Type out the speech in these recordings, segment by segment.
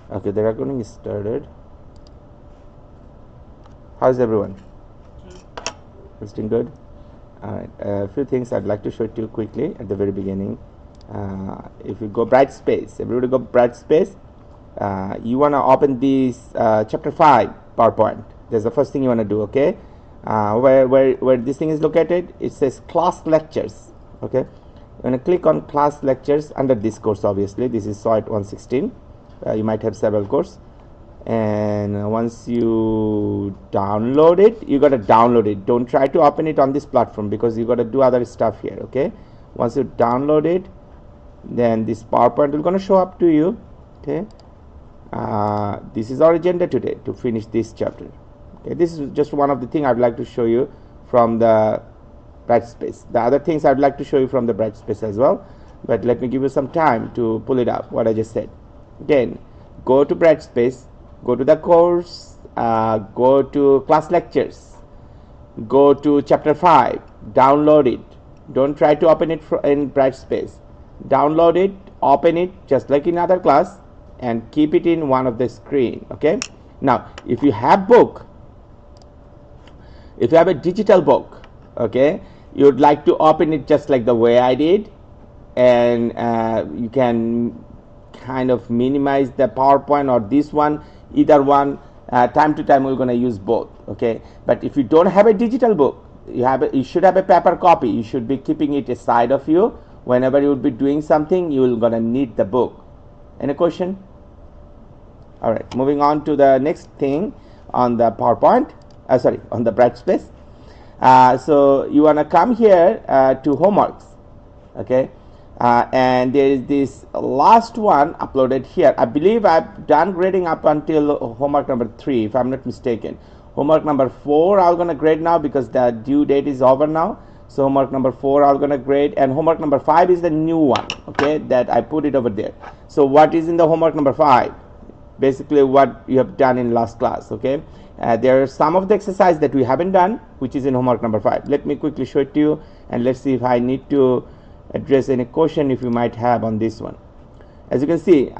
Okay, the recording is started. How's everyone? It's doing good. Alright, a few things I'd like to show it to you quickly at the very beginning. If you go Brightspace, everybody go Brightspace. You want to open this chapter 5 PowerPoint. That's the first thing you want to do, okay? Where this thing is located, it says class lectures, okay? You want to click on class lectures under this course, obviously. This is SOIT 116. You might have several courses. And once you download it, you got to download it. Don't try to open it on this platform because you got to do other stuff here, okay? Once you download it, then this PowerPoint is going to show up to you, okay? This is our agenda today, to finish this chapter, okay? This is just one of the things I'd like to show you from the Brightspace. The other things I'd like to show you from the Brightspace as well, but let me give you some time to pull it up, what I just said. Again, go to Brightspace, go to the course, go to class lectures, go to chapter 5, download it. Don't try to open it in Brightspace. Download it, open it just like in other class, and keep it in one of the screen, okay? Now, if you have book, if you have a digital book, okay, you would like to open it just like the way I did, and you can kind of minimize the PowerPoint or this one, either one. Time to time we're going to use both, okay? But if you don't have a digital book, you should have a paper copy. You should be keeping it aside of you. Whenever you would be doing something, you're going to need the book. Any question? All right, moving on to the next thing on the PowerPoint, on the Brightspace. So you want to come here to homeworks, okay? And there is this last one uploaded here. I believe I've done grading up until homework number 3, if I'm not mistaken. Homework number 4 I'm going to grade now because the due date is over now. So homework number 4 I'm going to grade, and homework number 5 is the new one, okay, that I put it over there. So what is in the homework number 5? Basically what you have done in last class, okay? There are some of the exercise that we haven't done, which is in homework number 5. Let me quickly show it to you, and let's see if I need to address any question if you might have on this one. As you can see,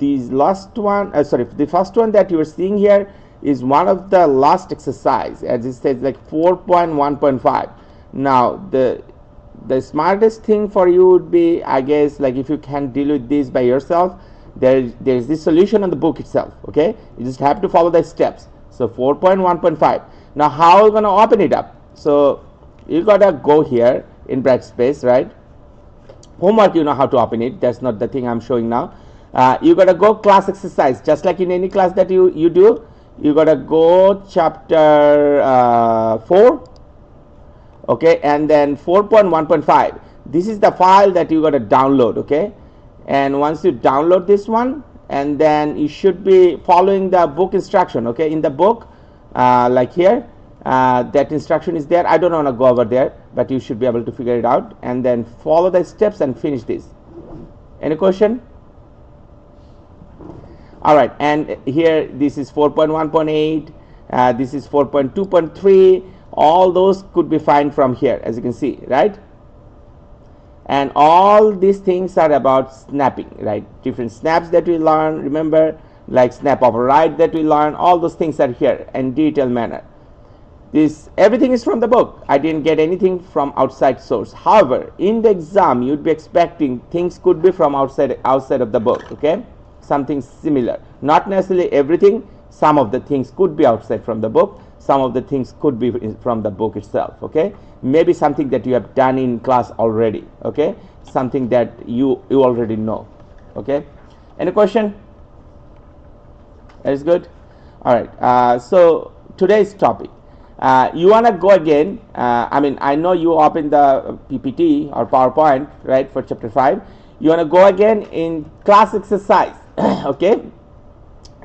these last one, the first one that you are seeing here is one of the last exercise, as it says, like 4.1.5. Now the smartest thing for you would be, I guess, like if you can deal with this by yourself, there's this solution on the book itself, okay? You just have to follow the steps. So 4.1.5. Now how are you going to open it up? So you gotta go here in Brightspace, right? Homework, you know how to open it. That's not the thing I'm showing now. You gotta go class exercise, just like in any class that you do. You gotta go chapter 4, okay, and then 4.1.5. This is the file that you gotta download, okay? And once you download this one, and then you should be following the book instruction, okay? In the book, like here, that instruction is there. I don't want to go over there, but you should be able to figure it out, and then follow the steps and finish this. Any question? All right, and here this is 4.1.8, this is 4.2.3. all those could be found from here, as you can see, right? And all these things are about snapping, right? Different snaps that we learn, remember, like snap override that we learn, all those things are here in detailed manner. This everything is from the book. I didn't get anything from outside source. However, in the exam you'd be expecting things could be from outside of the book, okay? Something similar. Not necessarily everything. Some of the things could be outside from the book. Some of the things could be from the book itself, okay? Maybe something that you have done in class already, okay? Something that you already know, okay? Any question? That is good. All right. So today's topic. You want to go again. I know you open the PPT or PowerPoint, right, for chapter 5. You want to go again in class exercise, okay?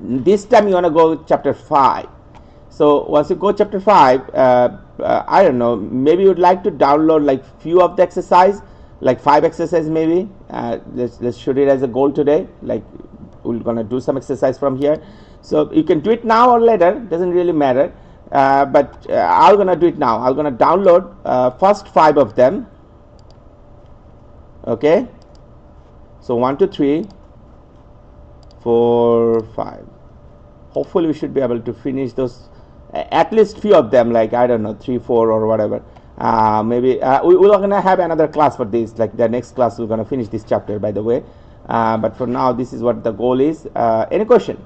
This time you want to go chapter 5. So once you go chapter 5, I don't know, maybe you would like to download like few of the exercise, like 5 exercises maybe. Let's shoot it as a goal today. Like we're going to do some exercise from here. So you can do it now or later, doesn't really matter. But I'm going to do it now. I'm going to download first 5 of them. Okay. So 1, 2, 3. 4, 5. Hopefully we should be able to finish those, at least few of them, like I don't know, 3, 4 or whatever. Maybe we're going to have another class for this, like the next class we're going to finish this chapter, by the way. But for now, this is what the goal is. Any question?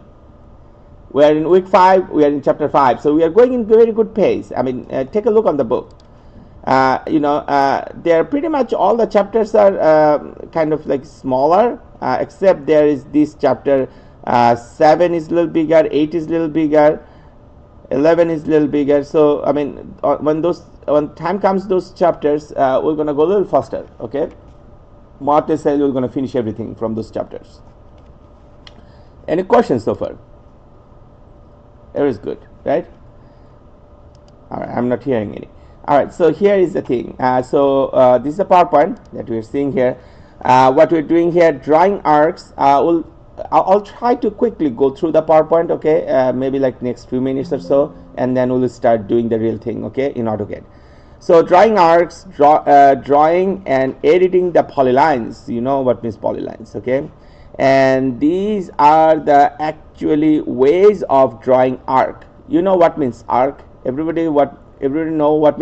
We are in week 5, we are in chapter 5, so we are going in very good pace. I mean, take a look on the book. They are pretty much all the chapters are kind of like smaller, except there is this chapter 7 is a little bigger, 8 is a little bigger, 11 is a little bigger. So I mean, when time comes those chapters, we're gonna go a little faster. Okay, more to say, we're gonna finish everything from those chapters. Any questions so far? It was good, right? All right, I'm not hearing any. All right, so here is the thing. This is a PowerPoint that we're seeing here. What we're doing here, drawing arcs. I'll try to quickly go through the PowerPoint, okay? Maybe like next few minutes or so, and then we'll start doing the real thing, okay, in AutoCAD. So drawing arcs, drawing and editing the polylines. You know what means polylines, okay? And these are the actually ways of drawing arc. You know what means arc? Everybody know what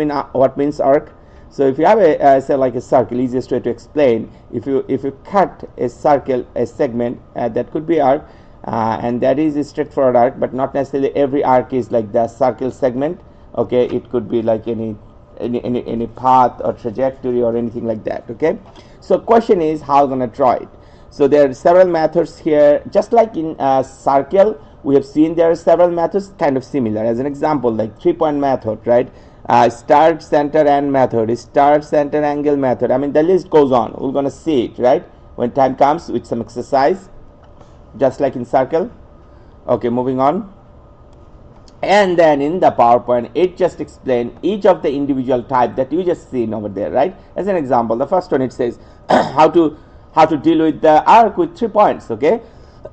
means arc? So if you have a say like a circle, easiest way to explain, if you cut a circle, a segment, that could be arc, and that is a straightforward arc, but not necessarily every arc is like the circle segment. Okay, it could be like any path or trajectory or anything like that. Okay, so question is how I'm going to draw it. So there are several methods here, just like in circle we have seen there are several methods kind of similar. As an example, like 3-point method, right? Start, center, end method, start, center, angle method. I mean, the list goes on. We're going to see it, right, when time comes with some exercise, just like in circle. Okay, moving on. And then in the PowerPoint, it just explains each of the individual type that you just seen over there, right? As an example, the first one, it says how to deal with the arc with 3 points. Okay,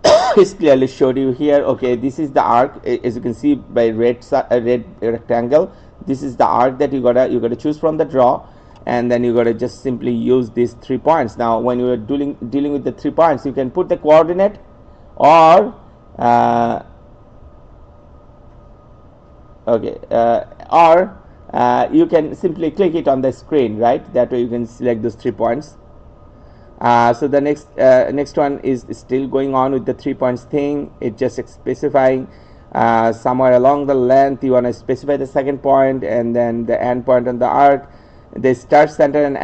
it's clearly showed you here. Okay, this is the arc, as you can see by red rectangle. This is the arc that you gotta choose from the draw, and then you gotta just simply use these 3 points. Now when you are dealing with the 3 points, you can put the coordinate, or you can simply click it on the screen, right? That way you can select those 3 points. So the next one is still going on with the 3 points thing. It just specifying somewhere along the length you want to specify the second point, and then the end point on the arc. The start, center, and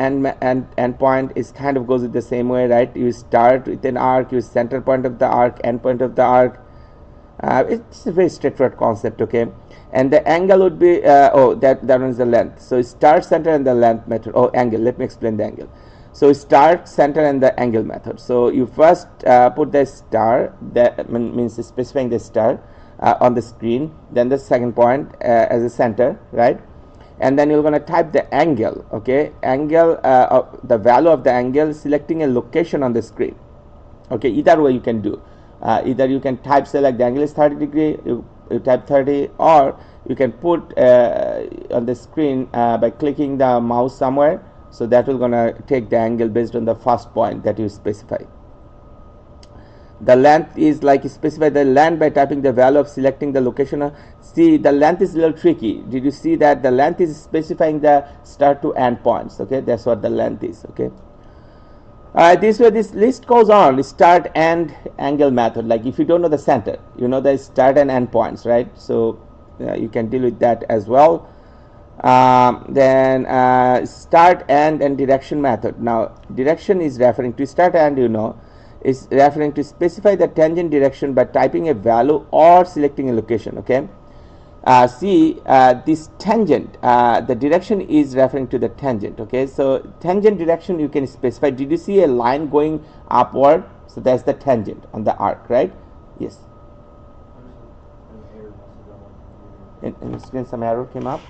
end point is kind of goes with the same way, right? You start with an arc, you center point of the arc, end point of the arc. It's a very straightforward concept. Okay, and the angle would be that one is the length. So start, center, and the length method. Angle. Let me explain the angle. So start, center, and the angle method. So you first put the star, that means specifying the star on the screen, then the second point as a center, right? And then you're going to type the angle. Okay, angle, the value of the angle, selecting a location on the screen. Okay, either way you can do. Either you can type, say like the angle is 30 degree, you type 30, or you can put on the screen by clicking the mouse somewhere. So that will gonna take the angle based on the first point that you specify. The length is like specify the length by typing the value of selecting the location. See, the length is a little tricky. Did you see that the length is specifying the start to end points? Okay, that's what the length is. Okay. This way this list goes on. Start and angle method. Like if you don't know the center, you know the start and end points, right? So you can deal with that as well. Then start and direction method. Now direction is referring to start and, is referring to specify the tangent direction by typing a value or selecting a location. Okay, see this tangent, the direction is referring to the tangent. Okay, so tangent direction you can specify. Did you see a line going upward? So that's the tangent on the arc, right? Yes. In the screen some error came up.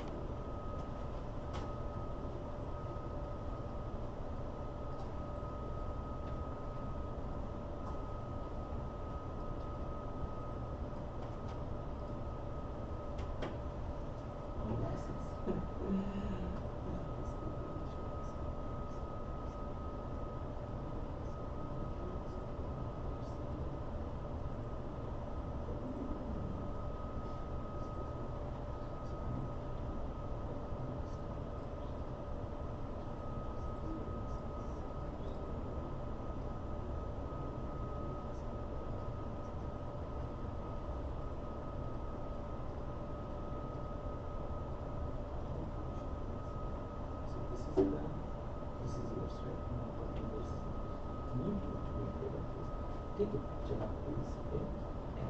take a picture of this, okay,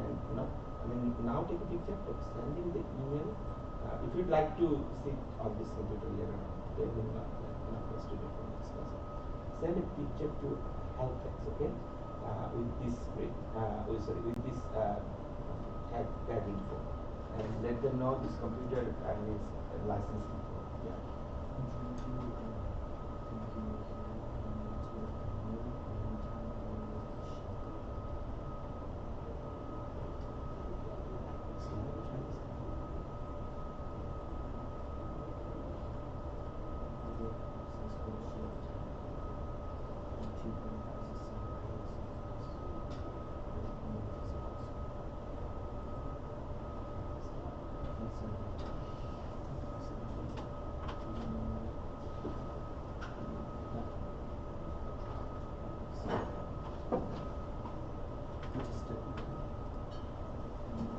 and now take a picture of sending the email. If you'd like to see on this computer later on, okay, we're not supposed to do from this class. Send a picture to Helpdesk, okay, with this script, with this tag info, and let them know this computer needs license info. Yeah.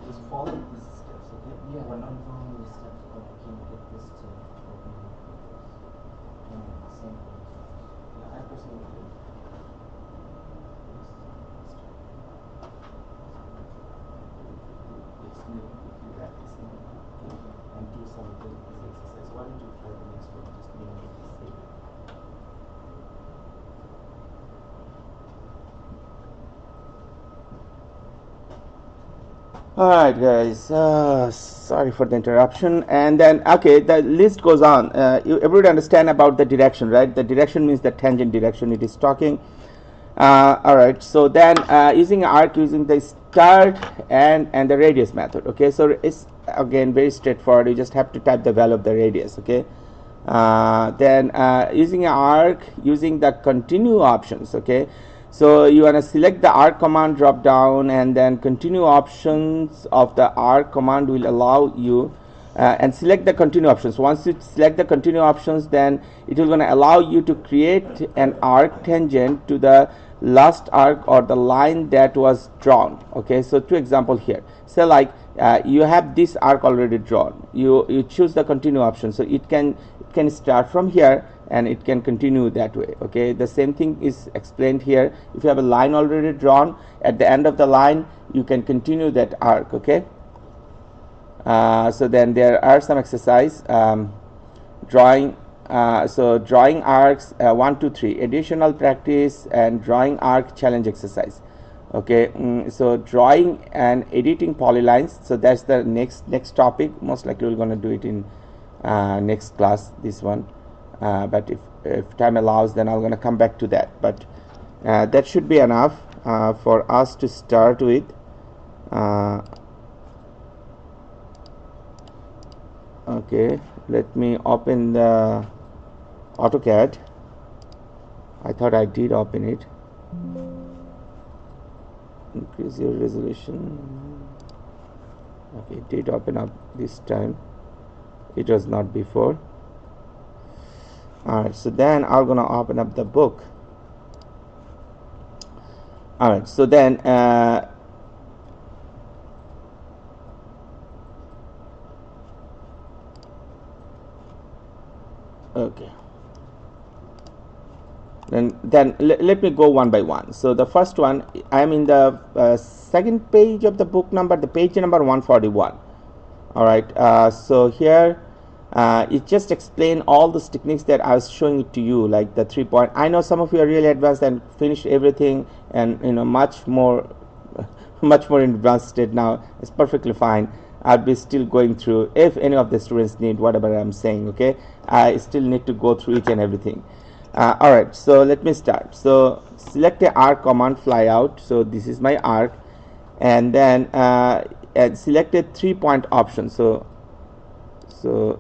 Just follow these steps, okay? Yeah, I'm following the steps, but I can't get this to open same thing. Yeah, I personally do. It's new. You practice new. And do some of this exercise. Why don't you try the next one? Just mimic the same. Alright guys, sorry for the interruption. And then, okay, the list goes on. Everybody understand about the direction, right? The direction means the tangent direction it is talking. Alright, so then using arc, using the start and the radius method, okay? So it's again very straightforward. You just have to type the value of the radius, okay? Then using arc, using the continue options, okay? So you want to select the arc command drop down, and then continue options of the arc command will allow you and select the continue options. Once you select the continue options, then it will going to allow you to create an arc tangent to the last arc or the line that was drawn. Okay, so two example here. So like you have this arc already drawn. You choose the continue option, so it can start from here and it can continue that way. Okay, the same thing is explained here. If you have a line already drawn, at the end of the line you can continue that arc. Okay, so then there are some exercise drawing. So drawing arcs 1, 2, 3 additional practice and drawing arc challenge exercise. Okay, so drawing and editing polylines. So that's the next topic. Most likely we're going to do it in next class, this one. But if time allows, then I'm going to come back to that. But that should be enough for us to start with. Okay, let me open the AutoCAD. I thought I did open it. Increase your resolution. Okay, it did open up this time. It was not before. Alright, so then I'm gonna open up the book. Alright, so then okay, then let me go one by one. So the first one, I am in the second page of the book number, the page number 141. Alright, so here it just explain all those techniques that I was showing it to you, like the 3 point. I know some of you are really advanced and finished everything, and much more in advanced state now. It's perfectly fine. I'll be still going through. If any of the students need whatever I'm saying, okay, I still need to go through each and everything. Alright, so let me start. So select the arc command, fly out. So this is my arc, and then selected 3 point option. So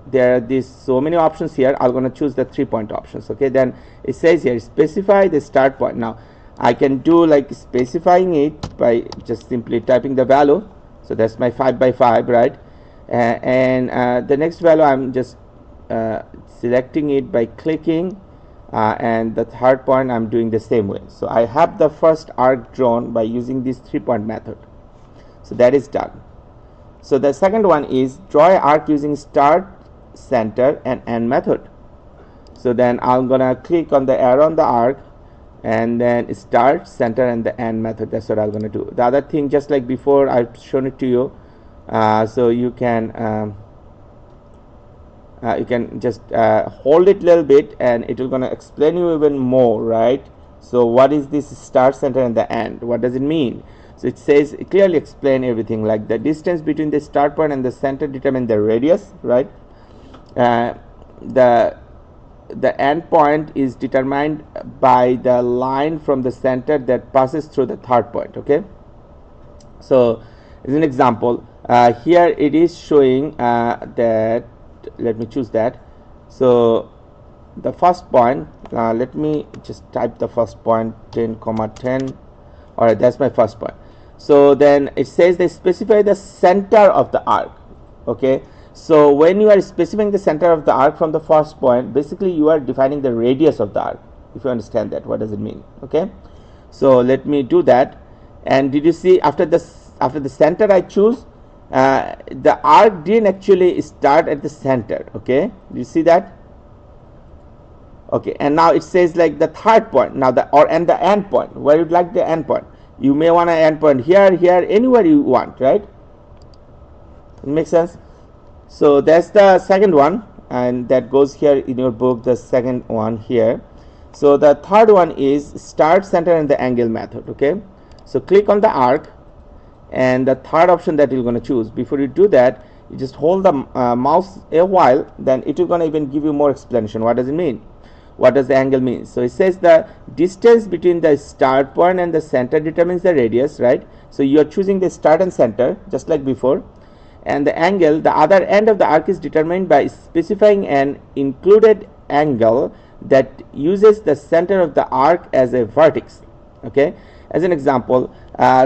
there are these so many options here. I'm going to choose the 3 point options. Okay, then it says here specify the start point. Now I can do like specifying it by just simply typing the value. So that's my 5 by 5, right? And the next value I'm just selecting it by clicking, and the third point I'm doing the same way. So I have the first arc drawn by using this 3 point method. So that is done. So the second one is draw an arc using start, center and end method. So then I'm gonna click on the arrow on the arc, and then start, center, and the end method. That's what I'm going to do. The other thing, just like before, I've shown it to you, so you can just hold it a little bit, and it will going to explain you even more, right? So what is this start, center, and the end? What does it mean? So it says, it clearly explain everything, like the distance between the start point and the center determine the radius, right? The end point is determined by the line from the center that passes through the third point. Okay, so as an example, here it is showing that, let me choose that. So the first point, let me just type the first point, 10 comma 10. All right, that's my first point. So then it says they specify the center of the arc. Okay, so when you are specifying the center of the arc from the first point, basically you are defining the radius of the arc, if you understand that. What does it mean? Okay, so let me do that. And did you see, after the center I choose, the arc didn't actually start at the center. Okay, do you see that? Okay, and now it says like the third point now, and the end point, where you'd like the end point. You may want an end point here, anywhere you want, right? It makes sense. So that's the second one, and that goes here in your book, the second one here. So the third one is start, center, and the angle method. Okay, so click on the arc, and the third option that you're going to choose. Before you do that, you just hold the mouse a while, then it will going to even give you more explanation. What does it mean? What does the angle mean? So it says the distance between the start point and the center determines the radius, right? So you are choosing the start and center just like before. And the angle, the other end of the arc, is determined by specifying an included angle that uses the center of the arc as a vertex. Okay, as an example,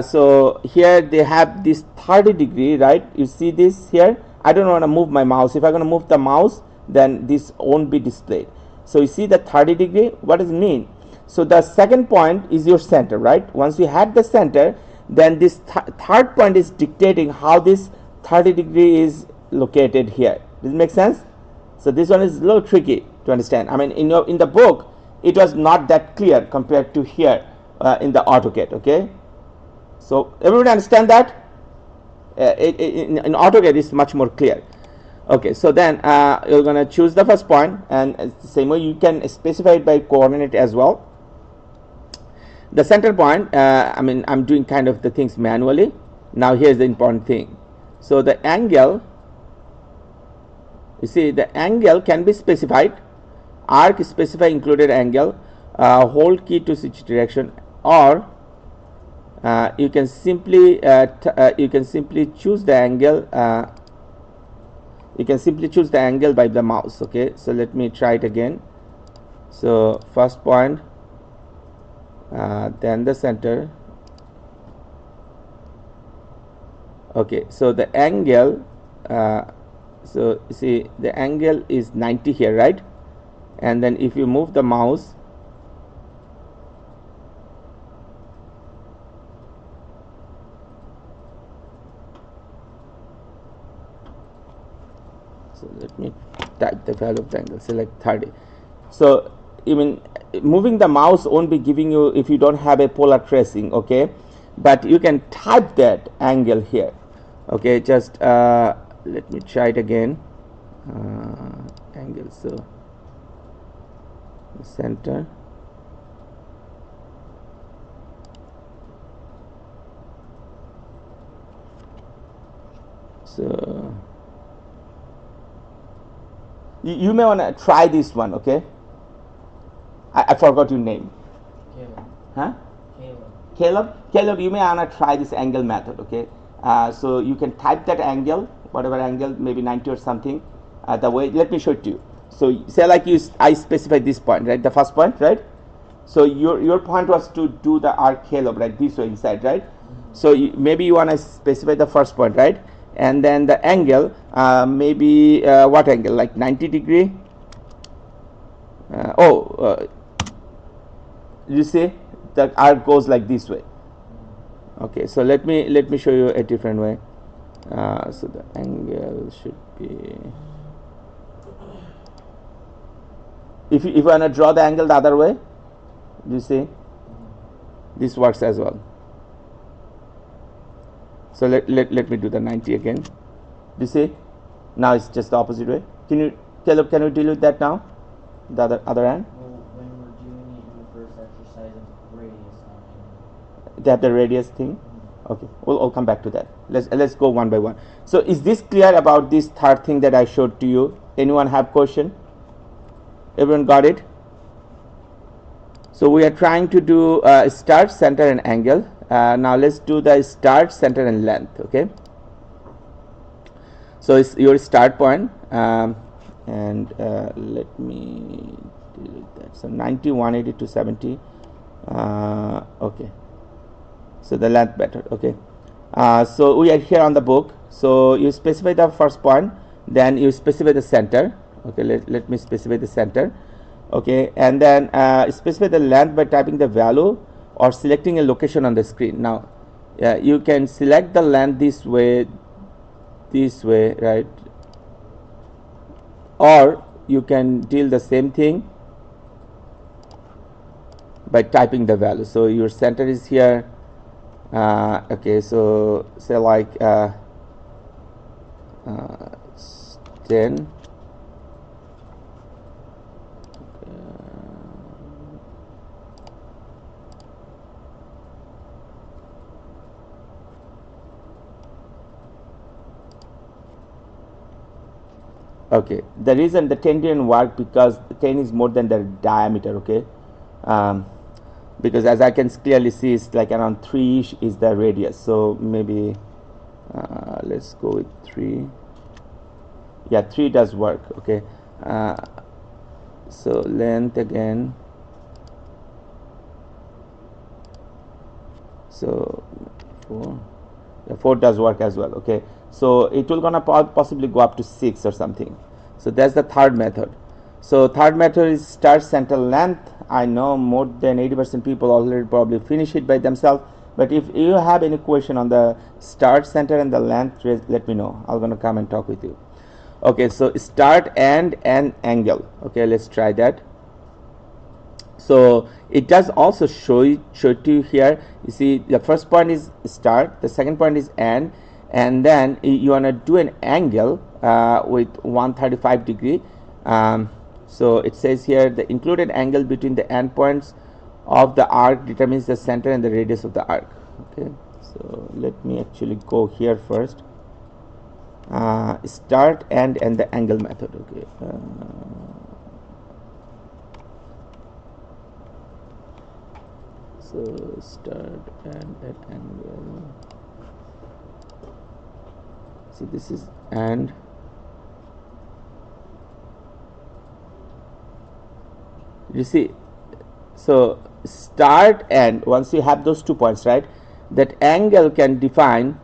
so here they have this 30 degree, right? You see this here. I don't want to move my mouse. If I'm going to move the mouse, then this won't be displayed. So you see the 30 degree. What does it mean? So the second point is your center, right? Once you had the center, then this third point is dictating how this 30 degree is located here. Does it make sense? So this one is a little tricky to understand. I mean, in the book, it was not that clear compared to here in the AutoCAD. Okay, so everybody understand that? In AutoCAD, it's much more clear. Okay, so then you're going to choose the first point, and the same way you can specify it by coordinate as well. The center point, I mean, I'm doing kind of the things manually. Now here's the important thing. So the angle, you see, the angle can be specified. Arc specify included angle, hold key to switch direction, or you can simply choose the angle. You can simply choose the angle by the mouse. Okay, so let me try it again. So first point, then the center. Okay, so the angle, so you see the angle is 90 here, right? And then if you move the mouse, so let me type the value of the angle, select 30. So even moving the mouse won't be giving you if you don't have a polar tracing. Okay, but you can type that angle here. Okay, just let me try it again. Angle, so the center, so you may want to try this one. Okay, I forgot your name. Caleb. Huh? Caleb. Caleb, you may want to try this angle method. Okay, so you can type that angle, whatever angle, maybe 90 or something. The way, let me show it to you. So say like I specified this point, right? The first point, right? So your point was to do the arc Caleb, right? This way inside, right? So maybe you want to specify the first point, right? And then the angle, maybe what angle? Like 90 degree. You see the arc goes like this way. Okay, so let me show you a different way. So the angle should be, if you want to draw the angle the other way, you see This works as well. So let me do the 90 again. Do you see? Now it's just the opposite way. Caleb, can you deal with that now? The other end? Well, when we're doing it in the first exercise of radius, That the radius thing? Okay, we'll come back to that. Let's go one by one. So is this clear about this third thing that I showed to you? Anyone have question? Everyone got it? So we are trying to do start, center, and angle. Now let's do the start, center, and length. Okay. So it's your start point, and let me delete that. So 90, 180, 270. Okay. So the length method. Okay. So we are here on the book. So you specify the first point, then you specify the center. Okay. Let me specify the center. Okay, and then specify the length by typing the value or selecting a location on the screen. Now you can select the length this way, right, or you can deal the same thing by typing the value. So your center is here. Okay, so say like 10. Okay, the reason the 10 didn't work because 10 is more than the diameter. Okay, because as I can clearly see, it's like around 3 is the radius. So maybe let's go with 3. Yeah, 3 does work. Okay, so length again. So 4. Yeah, 4 does work as well. Okay, so it will gonna possibly go up to 6 or something. So that's the third method. So third method is start, center, length. I know more than 80% people already probably finish it by themselves, but if you have any question on the start, center, and the length, let me know. I'm gonna come and talk with you. Okay, so start and angle. Okay, let's try that. So it does also show to you here. You see, the first point is start, the second point is end, and then you want to do an angle with 135 degree. So it says here the included angle between the endpoints of the arc determines the center and the radius of the arc. Okay, so let me actually go here first. Start and the angle method. Okay. So start and at angle. See, this is and. You see, so start and once you have those 2 points, right, that angle can define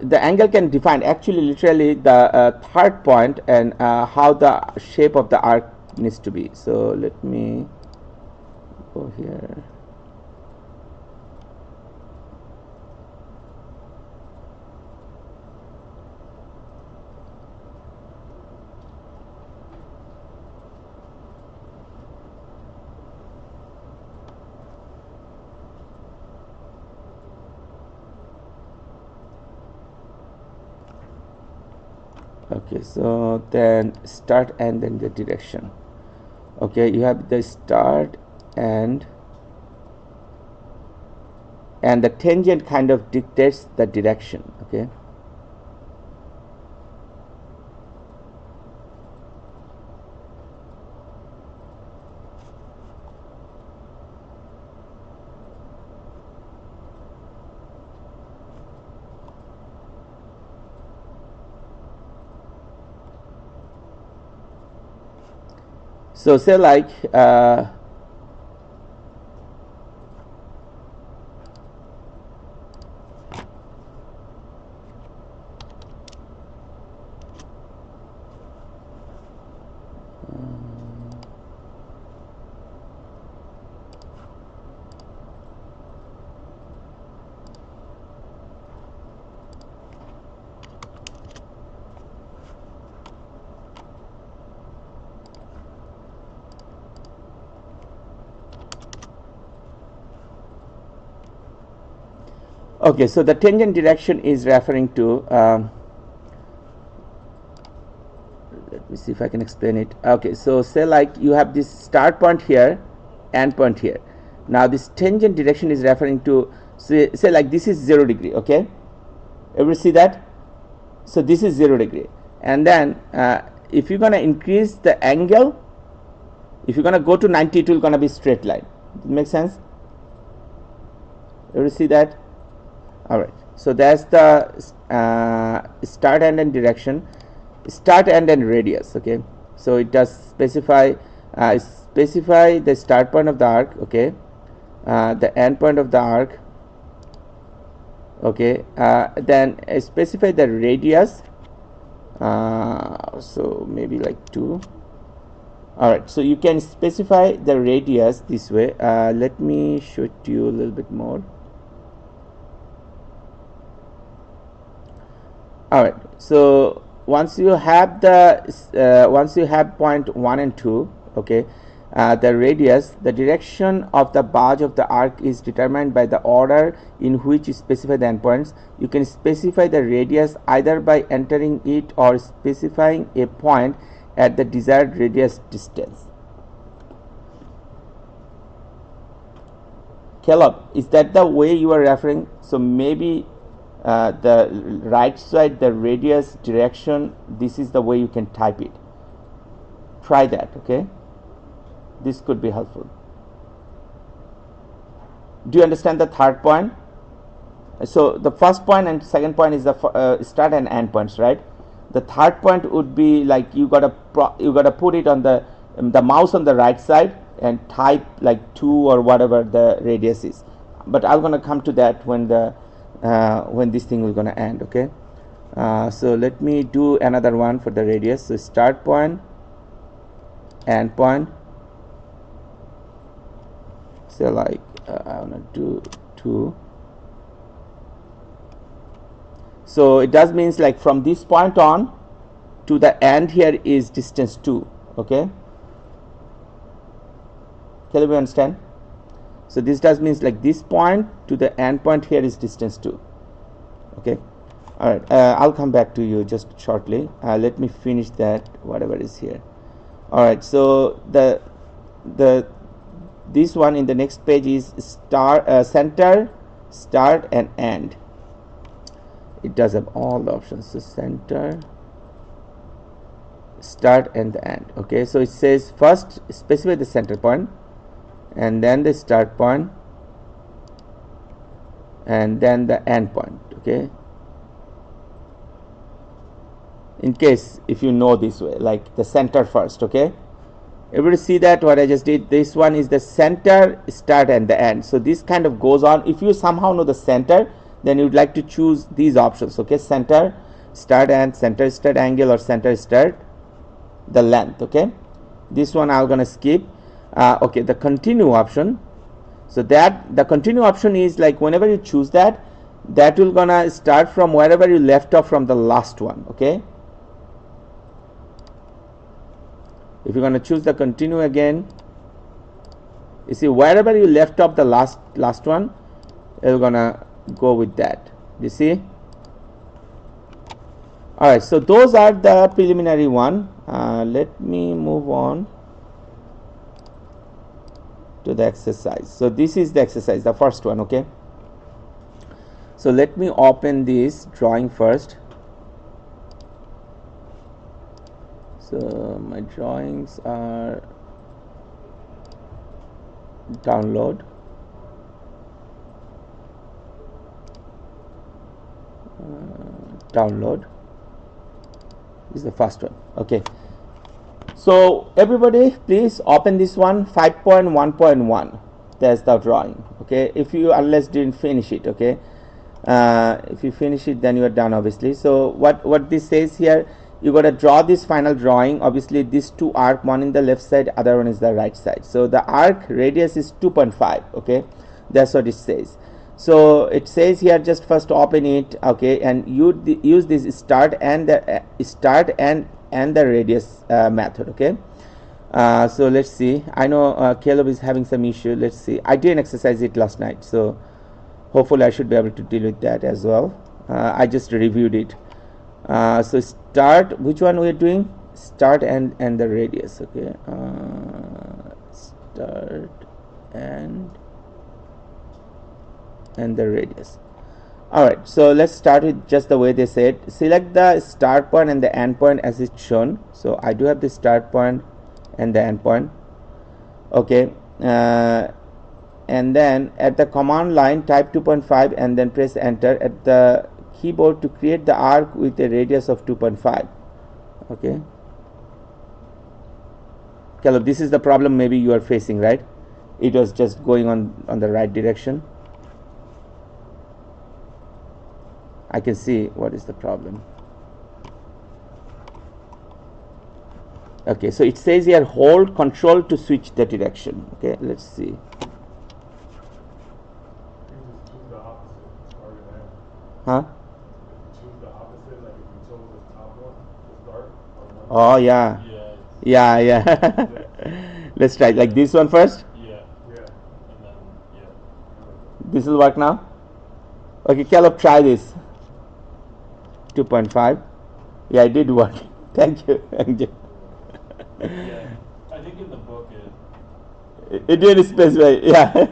the angle can define actually literally the third point and how the shape of the arc needs to be. So let me go here. Okay, so then start and then the direction. Okay, you have the start and the tangent kind of dictates the direction. Okay, so say like Okay, so the tangent direction is referring to let me see if I can explain it. Okay, so say like you have this start point here, end point here. Now this tangent direction is referring to, say like this is 0 degree. Okay, ever see that? So this is 0 degree, and then if you're gonna increase the angle, if you're gonna go to 90, it will gonna be straight line. Make sense? Ever see that? All right, so that's the start, end, and direction. Start, end, and radius. Okay, so it does specify the start point of the arc. Okay, the end point of the arc. Okay, then specify the radius. So maybe like 2. All right, so you can specify the radius this way. Let me show it to you a little bit more. All right, so once you have point 1 and 2, okay, the radius, the direction of the badge of the arc is determined by the order in which you specify the endpoints. You can specify the radius either by entering it or specifying a point at the desired radius distance. Caleb, is that the way you are referring? So maybe the right side, the radius direction, this is the way you can type it. Try that. Okay, this could be helpful. Do you understand the third point? So the first point and second point is the start and end points, right? The third point would be like you gotta put it on the mouse on the right side and type like 2 or whatever the radius is. But I'm gonna come to that when this thing is gonna end. Okay, so let me do another one for the radius. So start point, end point. So like I wanna do 2. So it does means like from this point on to the end here is distance 2. Okay, can you understand? So this does means like this point to the end point here is distance 2. Okay, all right, I'll come back to you just shortly. Let me finish that whatever is here. All right, so this one in the next page is center, start, and end. It does have all the options. So center, start, and the end. Okay, so it says first specify the center point, and then the start point, and then the end point. Okay, in case if you know this way, like the center first. Okay, everybody see that what I just did? This one is the center, start, and the end. So this kind of goes on. If you somehow know the center, then you'd like to choose these options. Okay, center, start, and center, start, angle, or center, start, the length. Okay, this one I'm gonna skip. Okay, the continue option. So that the continue option is like whenever you choose that will gonna start from wherever you left off from the last one. Okay, if you're gonna choose the continue again, you see wherever you left off the last one, you're gonna go with that. You see? All right, so those are the preliminary one. Let me move on to the exercise. So this is the exercise, the first one. Okay, so let me open this drawing first. So my drawings are download. Download is the first one. Okay, so everybody please open this one, 5.1.1. That's the drawing. Okay, if you unless didn't finish it. Okay, if you finish it then you are done obviously. So what this says here, you got to draw this final drawing. Obviously these two arc, one in the left side, other one is the right side. So the arc radius is 2.5. okay, that's what it says. So it says here, just first open it. Okay, and you use this start and the radius method. Okay, so let's see. I know Caleb is having some issue. Let's see. I didn't exercise it last night, so hopefully I should be able to deal with that as well. I just reviewed it. So start, which one we are doing? Start and the radius. Okay, start and the radius. All right, so let's start with just the way they said. Select the start point and the end point as it's shown. So I do have the start point and the end point. Okay, and then at the command line type 2.5 and then press enter at the keyboard to create the arc with a radius of 2.5. Okay, Caleb, this is the problem maybe you are facing, right? It was just going on the right direction. I can see what is the problem. Okay, so it says here hold control to switch the direction. Okay, let's see. Choose the opposite, start and end. Huh? Choose the opposite, like if you chose the top one to start. Oh yeah. Yeah. Let's try like this one first. Yeah. And then, yeah. This will work now. Okay, Caleb, try this. 2.5. Yeah, it did work. Thank you. Yeah. I think in the book It did specify. Yeah.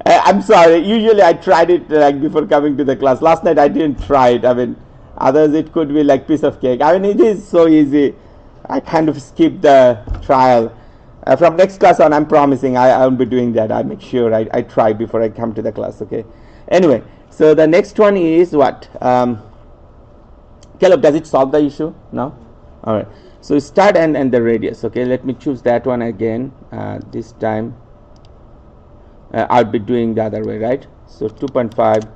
I'm sorry. Usually I tried it like before coming to the class. Last night I didn't try it. I mean, others it could be like piece of cake. I mean, it is so easy. I kind of skipped the trial. From next class on, I'm promising I won't be doing that. I make sure I try before I come to the class. Okay. Anyway, so the next one is what? Caleb, does it solve the issue? No? All right. So start and the radius. Okay. Let me choose that one again. This time I'll be doing the other way, right? So 2.5.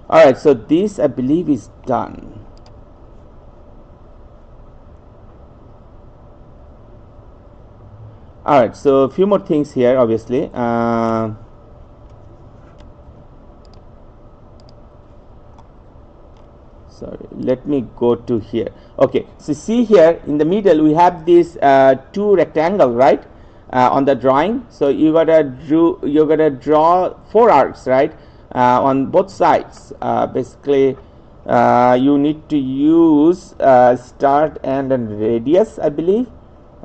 All right. So this I believe is done. All right, so a few more things here, obviously. Sorry, let me go to here. Okay, so see here in the middle we have this two rectangle, right, on the drawing. So you're gonna draw 4 arcs, right, on both sides. Basically, you need to use start and radius, I believe,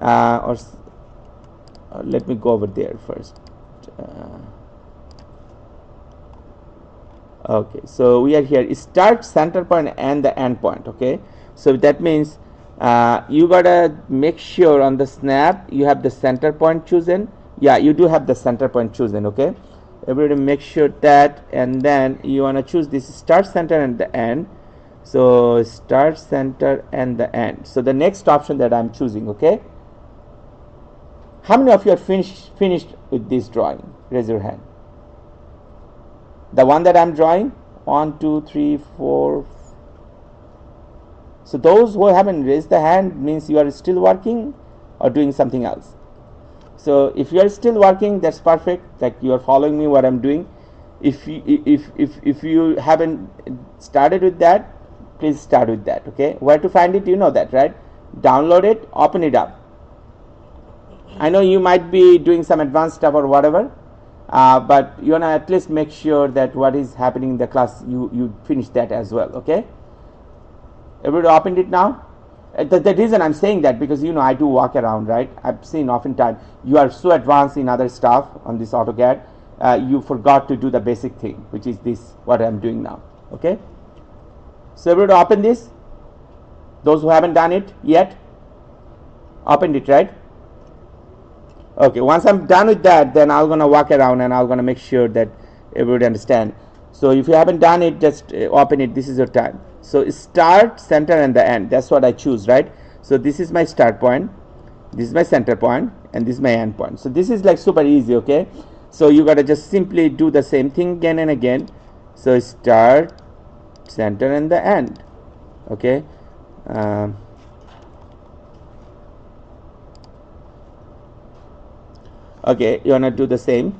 or let me go over there first. Okay, so we are here. Start, center point, and the end point. Okay, so that means you gotta make sure on the snap you have the center point chosen. Yeah, you do have the center point chosen. Okay, everybody make sure that, and then you wanna choose this start, center, and the end. So start, center, and the end. So the next option that I'm choosing. Okay. How many of you are finished with this drawing? Raise your hand. The one that I'm drawing? 1, 2, 3, 4. So those who haven't raised the hand means you are still working or doing something else. So if you are still working, that's perfect. Like you are following me what I'm doing. If you haven't started with that, please start with that. Okay. Where to find it? You know that, right? Download it. Open it up. I know you might be doing some advanced stuff or whatever, but you want to at least make sure that what is happening in the class, you finish that as well, okay? Everybody opened it now? The reason I'm saying that, because you know I do walk around, right? I've seen oftentimes you are so advanced in other stuff on this AutoCAD, you forgot to do the basic thing, which is this, what I'm doing now, okay? So everybody open this? Those who haven't done it yet? Opened it, right? Okay, once I'm done with that, then I'm gonna walk around and I'm gonna make sure that everybody understand. So if you haven't done it, just open it. This is your time. So start, center, and the end. That's what I choose, right? So this is my start point, this is my center point, and this is my end point. So this is like super easy, okay? So you gotta just simply do the same thing again and again. So start, center, and the end. Okay. Okay, you wanna do the same.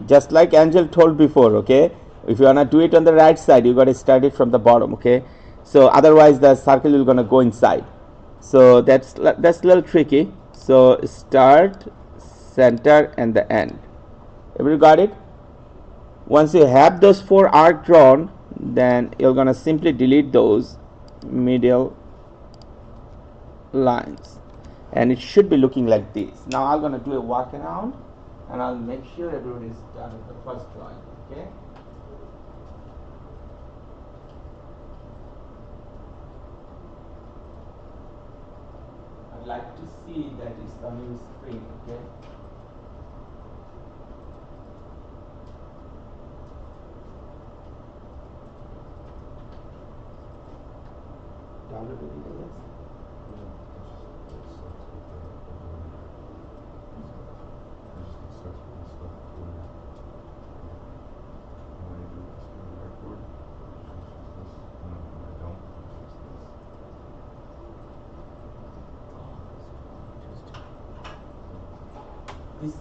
Just like Angel told before, okay? If you wanna do it on the right side, you gotta start it from the bottom, okay? So otherwise the circle will gonna go inside. So that's a little tricky. So start, center, and the end. Everybody got it? Once you have those 4 arcs drawn, then you're gonna simply delete those middle lines, and it should be looking like this. Now I'm gonna do a walk around, and I'll make sure everyone is done with the first drawing. Okay. I'd like to see that it's on your screen. Okay. Download the details. This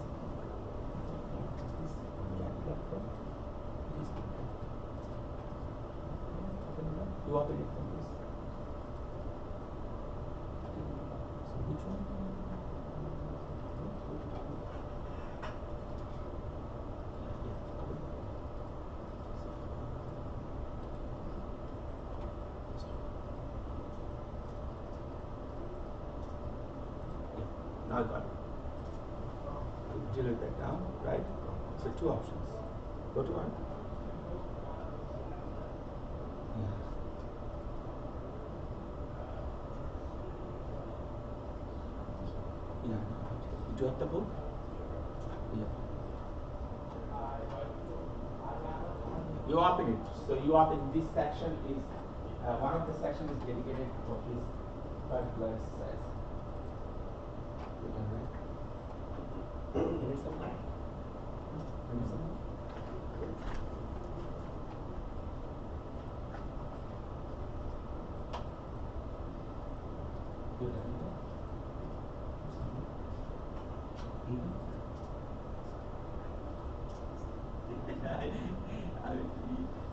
you open it from this. So which one? Now I got it. Delete that down, right? So 2 options. Go to one. Yeah. Do you have the book? Yeah. You open it. So you open this section is one of the sections is dedicated for this particular exercise. You can write. Give me some time. Give me some time. You're done with that?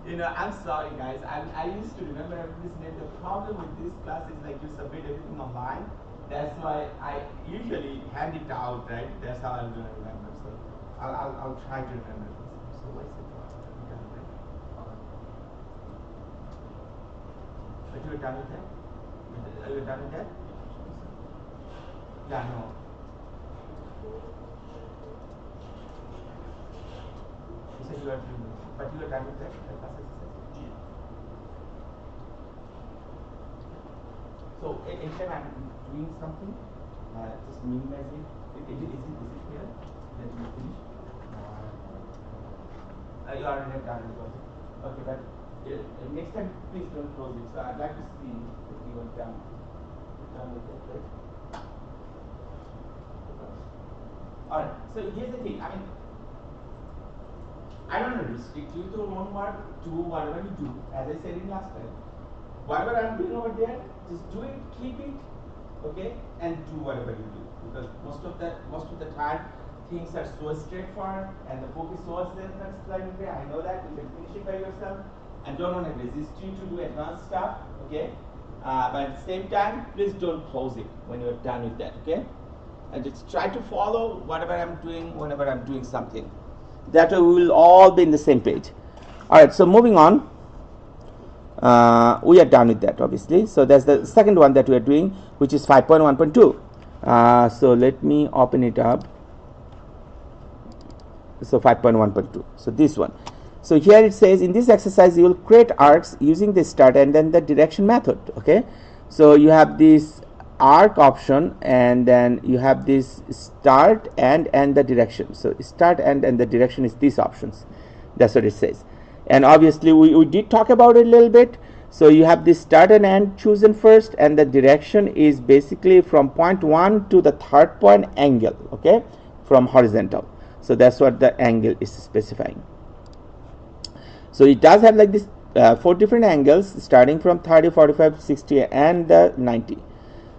You know, I'm sorry guys. I used to remember everybody's name. The problem with this class is like you submit everything online. That's why I usually hand it out, right? That's how I'm gonna remember. So I'll try to remember this. So what's it? Done, right? But you're done with that? Are you done with that? Yeah, no. You said you are doing, but you are done with that? That class exercise? Yeah. So anytime I'm doing something, just minimize it. Is it clear that you finish? You already have done it. Okay, but next time please don't close it. So I'd like to see if you are done with it, right? Alright, so here's the thing. I mean, I don't want to restrict you to one work, to whatever you do. As I said in last time, whatever I'm doing over there, just do it, keep it, okay, and do whatever you do. Because most of the time, things are so straightforward, and the book is so self-explanatory. I know that you can finish it by yourself, and don't want to resist you to do advanced stuff, okay. But at the same time, please don't close it when you're done with that, okay. And just try to follow whatever I'm doing whenever I'm doing something. That way we will all be in the same page. Alright, so moving on. We are done with that obviously. So that's the second one that we are doing, which is 5.1.2. So let me open it up. So 5.1.2. So this one. So here it says in this exercise you will create arcs using the start and then the direction method. Okay. So you have this arc option, and then you have this start and the direction. So start and the direction is these options. That's what it says. And obviously we did talk about it a little bit. So you have this start and end chosen first, and the direction is basically from point 1 to the third point angle, okay, from horizontal. So that's what the angle is specifying. So it does have like this 4 different angles starting from 30, 45, 60 and 90.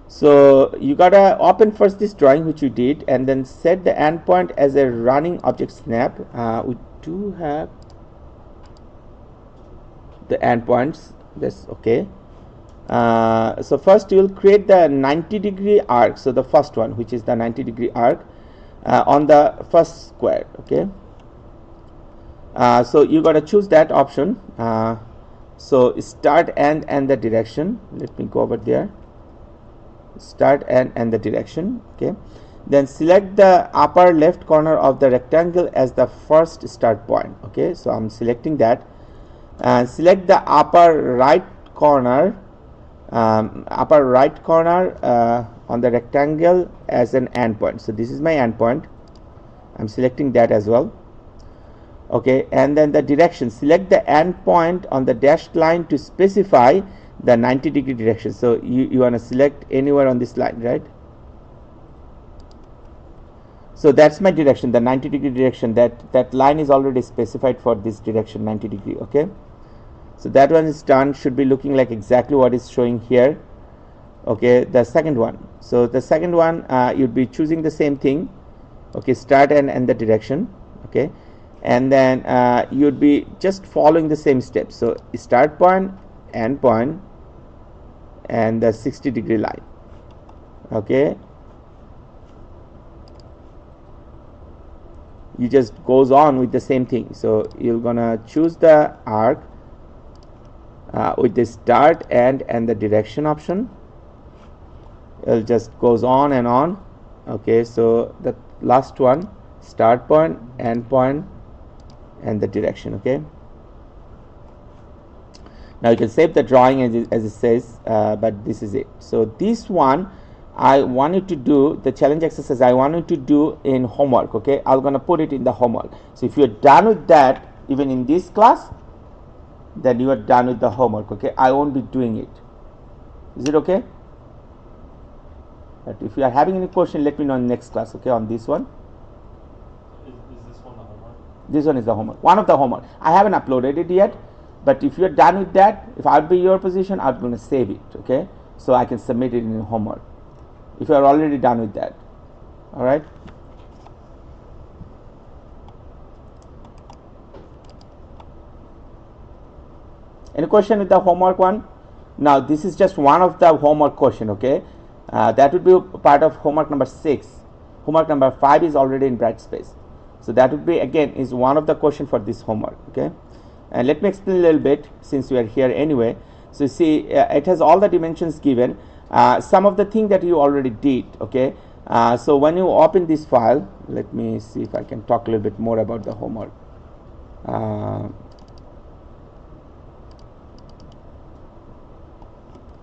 So you gotta open first this drawing which you did, and then set the endpoint as a running object snap. We do have the endpoints. That's okay. So first you will create the 90-degree arc. So the first one, which is the 90-degree arc on the first square. Okay. So you got to choose that option. So start and the direction. Let me go over there. Start and the direction. Okay. Then select the upper left corner of the rectangle as the first start point. Okay. So I'm selecting that. And select the upper right corner on the rectangle as an endpoint. So this is my endpoint. I'm selecting that as well. Okay, and then the direction, select the endpoint on the dashed line to specify the 90-degree direction. So you want to select anywhere on this line, right? So that's my direction, the 90-degree direction. That line is already specified for this direction, 90-degree. Okay, so that one is done. Should be looking like exactly what is showing here. Okay, the second one. So the second one, you'd be choosing the same thing. Okay, start and the direction. Okay, and then you'd be just following the same steps. So start point, end point, and the 60-degree line. Okay, you just goes on with the same thing. So you're gonna choose the arc with the start and the direction option. It just goes on and on. Okay, so the last one, start point, end point, and the direction. Okay, now you can save the drawing as it says, but this is it. So this one I want you to do the challenge exercise. I want you to do in homework. Okay, I'm gonna put it in the homework. So if you're done with that, even in this class, then you are done with the homework. Okay, I won't be doing it. Is it okay? But if you are having any question, let me know in next class. Okay, on this one. Is this one the homework? This one is the homework. One of the homework. I haven't uploaded it yet, but if you're done with that, if I'd be your position, I'm going to save it. Okay, so I can submit it in homework. If you are already done with that, all right. Any question with the homework one? Now this is just one of the homework question. Okay, that would be part of homework number 6. Homework number 5 is already in Brightspace. So that would be again is one of the question for this homework. Okay, and let me explain a little bit since we are here anyway. So you see it has all the dimensions given. Some of the thing that you already did. Okay, so when you open this file, let me see if I can talk a little bit more about the homework.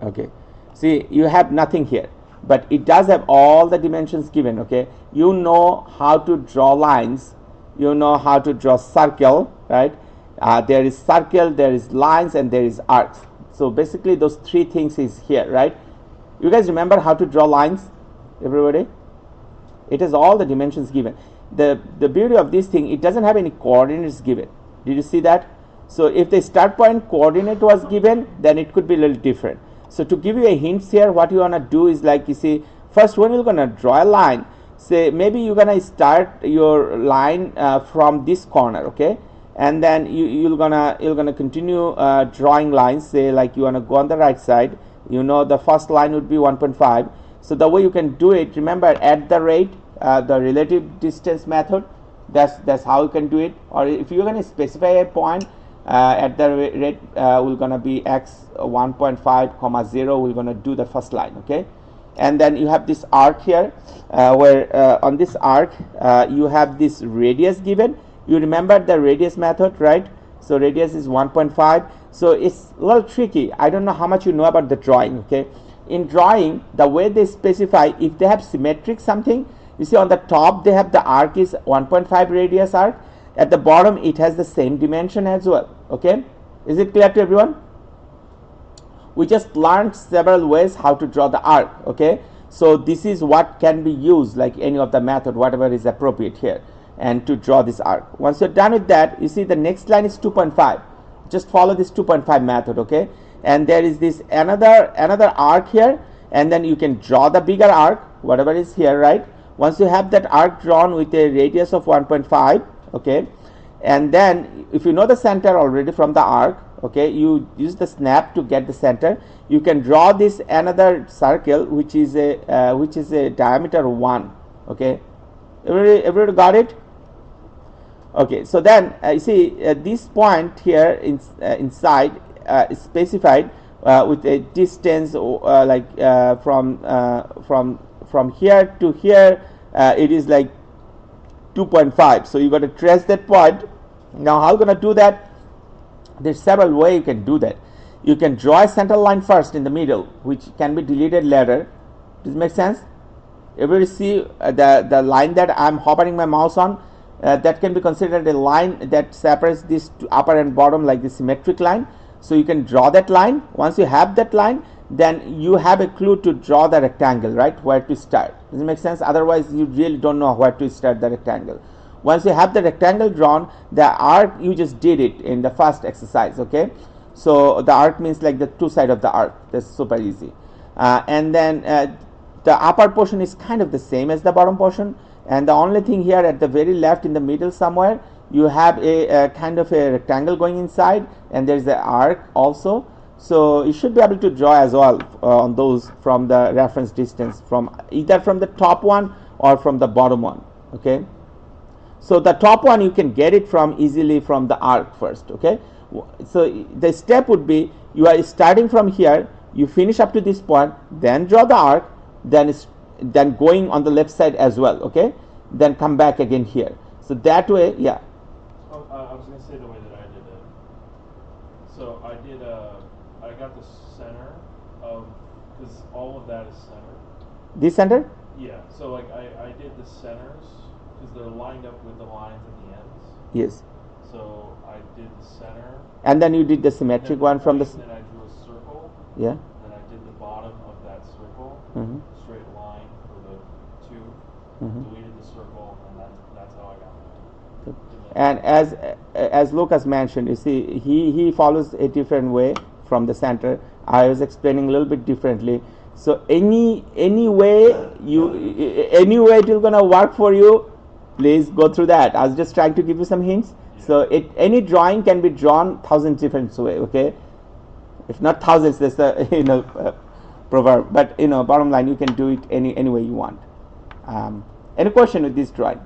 Okay, see you have nothing here, but it does have all the dimensions given. Okay, you know how to draw lines, you know how to draw circle, right? There is circle, there is lines, and there is arcs. So basically those 3 things is here, right? You guys remember how to draw lines, everybody? It has all the dimensions given. The beauty of this thing, it doesn't have any coordinates given. Did you see that? So if the start point coordinate was given, then it could be a little different. So to give you a hint here, what you want to do is like, you see, first when you're going to draw a line, say maybe you're going to start your line from this corner. Okay, and then you're gonna continue drawing lines. Say like you want to go on the right side, you know the first line would be 1.5. so the way you can do it, remember at the rate, the relative distance method, that's how you can do it. Or if you're going to specify a point, at the rate we're going to be x 1.5 comma 0, we're going to do the first line. Okay, and then you have this arc here, where on this arc you have this radius given. You remember the radius method, right? So radius is 1.5. so it's a little tricky. I don't know how much you know about the drawing. Okay, in drawing, the way they specify, if they have symmetric something, you see on the top they have the arc is 1.5 radius arc, at the bottom it has the same dimension as well. Okay, is it clear to everyone? We just learned several ways how to draw the arc. Okay, so this is what can be used, like any of the method, whatever is appropriate here, and to draw this arc. Once you're done with that, you see the next line is 2.5. just follow this 2.5 method. Okay, and there is this another arc here, and then you can draw the bigger arc, whatever is here, right? Once you have that arc drawn with a radius of 1.5, okay, and then if you know the center already from the arc, Okay, you use the snap to get the center. You can draw this another circle which is a diameter 1. Okay, everybody got it? Okay, so then you see this point here inside is specified with a distance from here to here. It is like 2.5. So you got to trace that point. Now how are you going to do that? There's several ways you can do that. You can draw a center line first in the middle, which can be deleted later. Does it make sense? Everybody see the line that I'm hovering my mouse on? That can be considered a line that separates this upper and bottom, like the symmetric line. So you can draw that line. Once you have that line, then you have a clue to draw the rectangle, right? Where to start. Does it make sense? Otherwise, you really don't know where to start the rectangle. Once you have the rectangle drawn, the arc, you just did it in the first exercise. Okay, so the arc means like the two sides of the arc. That's super easy. And then the upper portion is kind of the same as the bottom portion, and the only thing here at the very left in the middle somewhere, you have a kind of a rectangle going inside, and there's the arc also. So you should be able to draw as well on those from the reference distance, from either from the top one or from the bottom one. Okay, so the top one you can get it from easily from the arc first. Okay, so the step would be, you are starting from here, you finish up to this point, then draw the arc, then going on the left side as well. Okay, then come back again here. So that way, yeah. Oh, I was going to say the way that I did it. So I got the center of, because all of that is centered. This center? Yeah, so like I did the centers, because they're lined up with the lines at the ends. Yes. So I did the center. And then you did the symmetric one from the. Then I drew a circle. Yeah. Then I did the bottom of that circle. Mm-hmm. Straight line for the 2. Mm-hmm. Deleted the circle, and that's how I got it. And as Lucas mentioned, you see, he follows a different way from the center. I was explaining a little bit differently. So any way it will gonna work for you, please go through that. I was just trying to give you some hints. Yeah. So any drawing can be drawn 1,000 different ways. Okay, if not thousands, there's a proverb. But bottom line, you can do it any way you want. Any question with this drawing?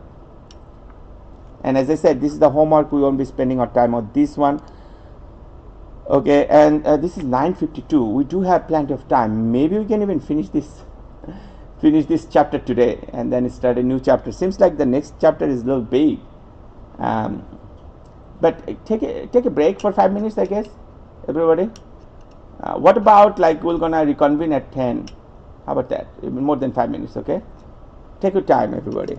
And as I said, this is the homework. We won't be spending our time on this one. Okay, and this is 9:52. We do have plenty of time. Maybe we can even finish this chapter today, and then start a new chapter. Seems like the next chapter is a little big. But take a break for 5 minutes, I guess. Everybody. What about, like, we're gonna reconvene at 10? How about that? More than 5 minutes. Okay. Take your time, everybody.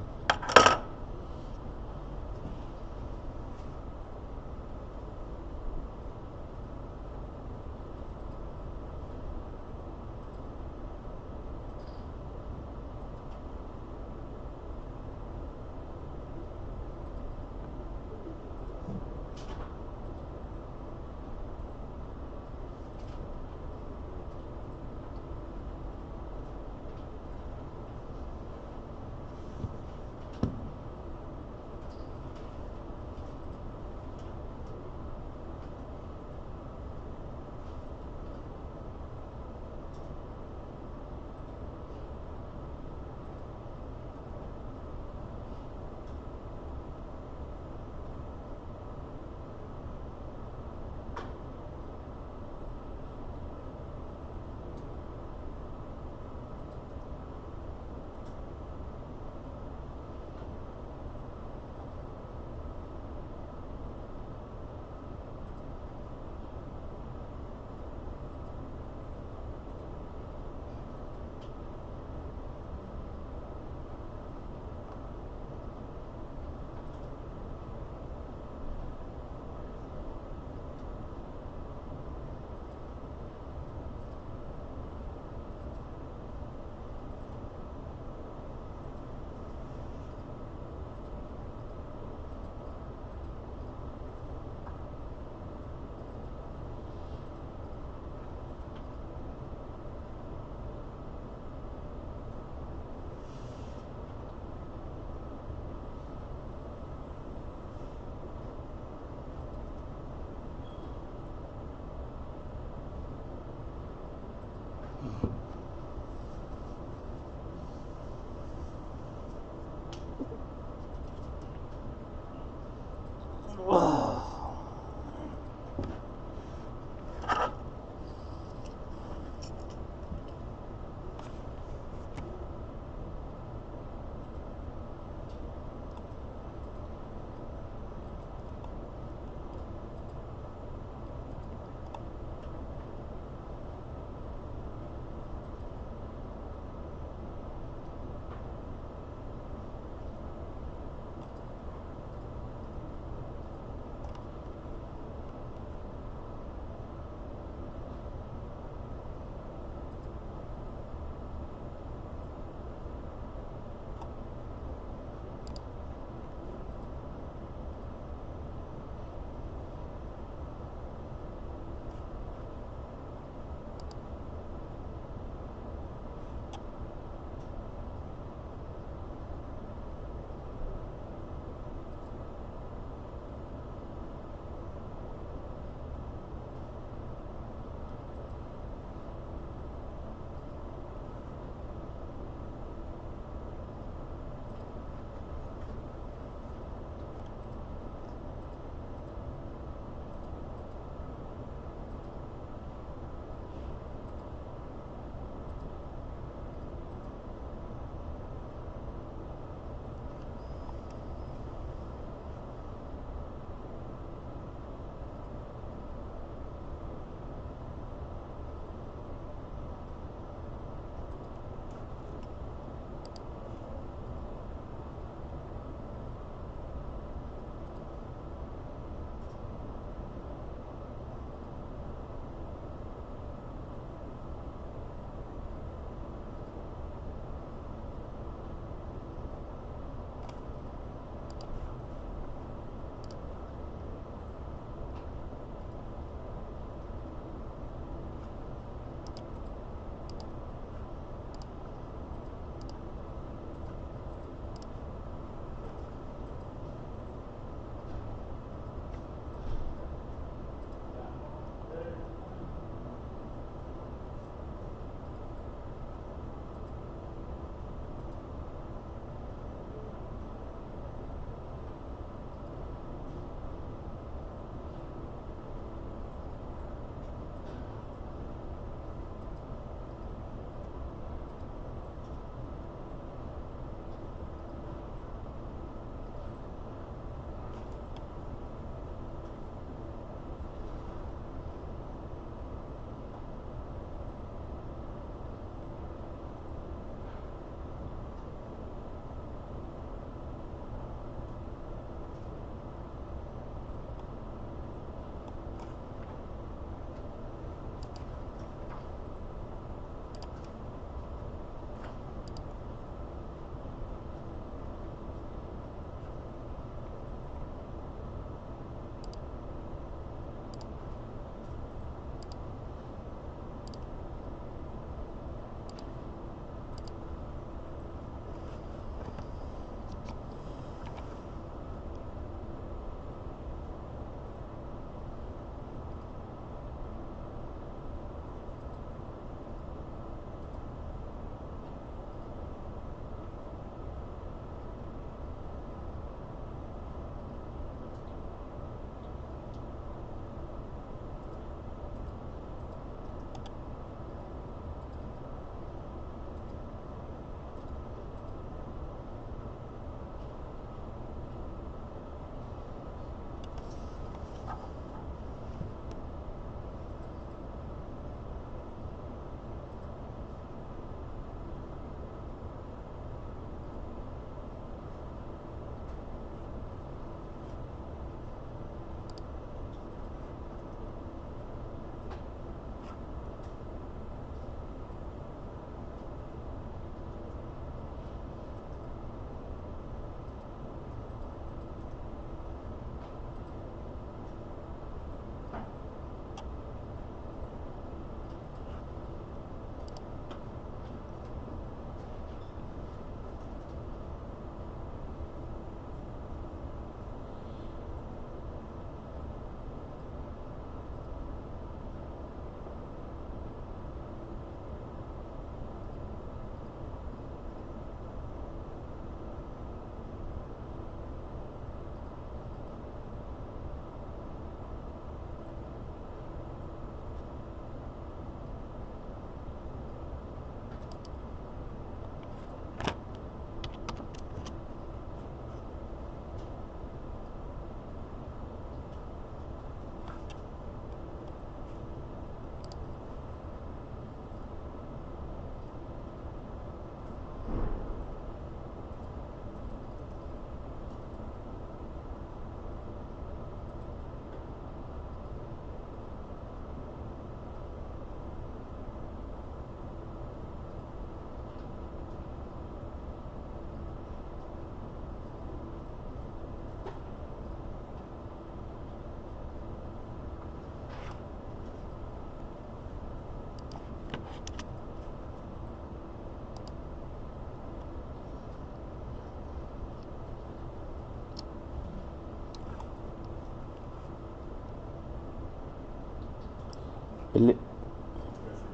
Ele- Yes, you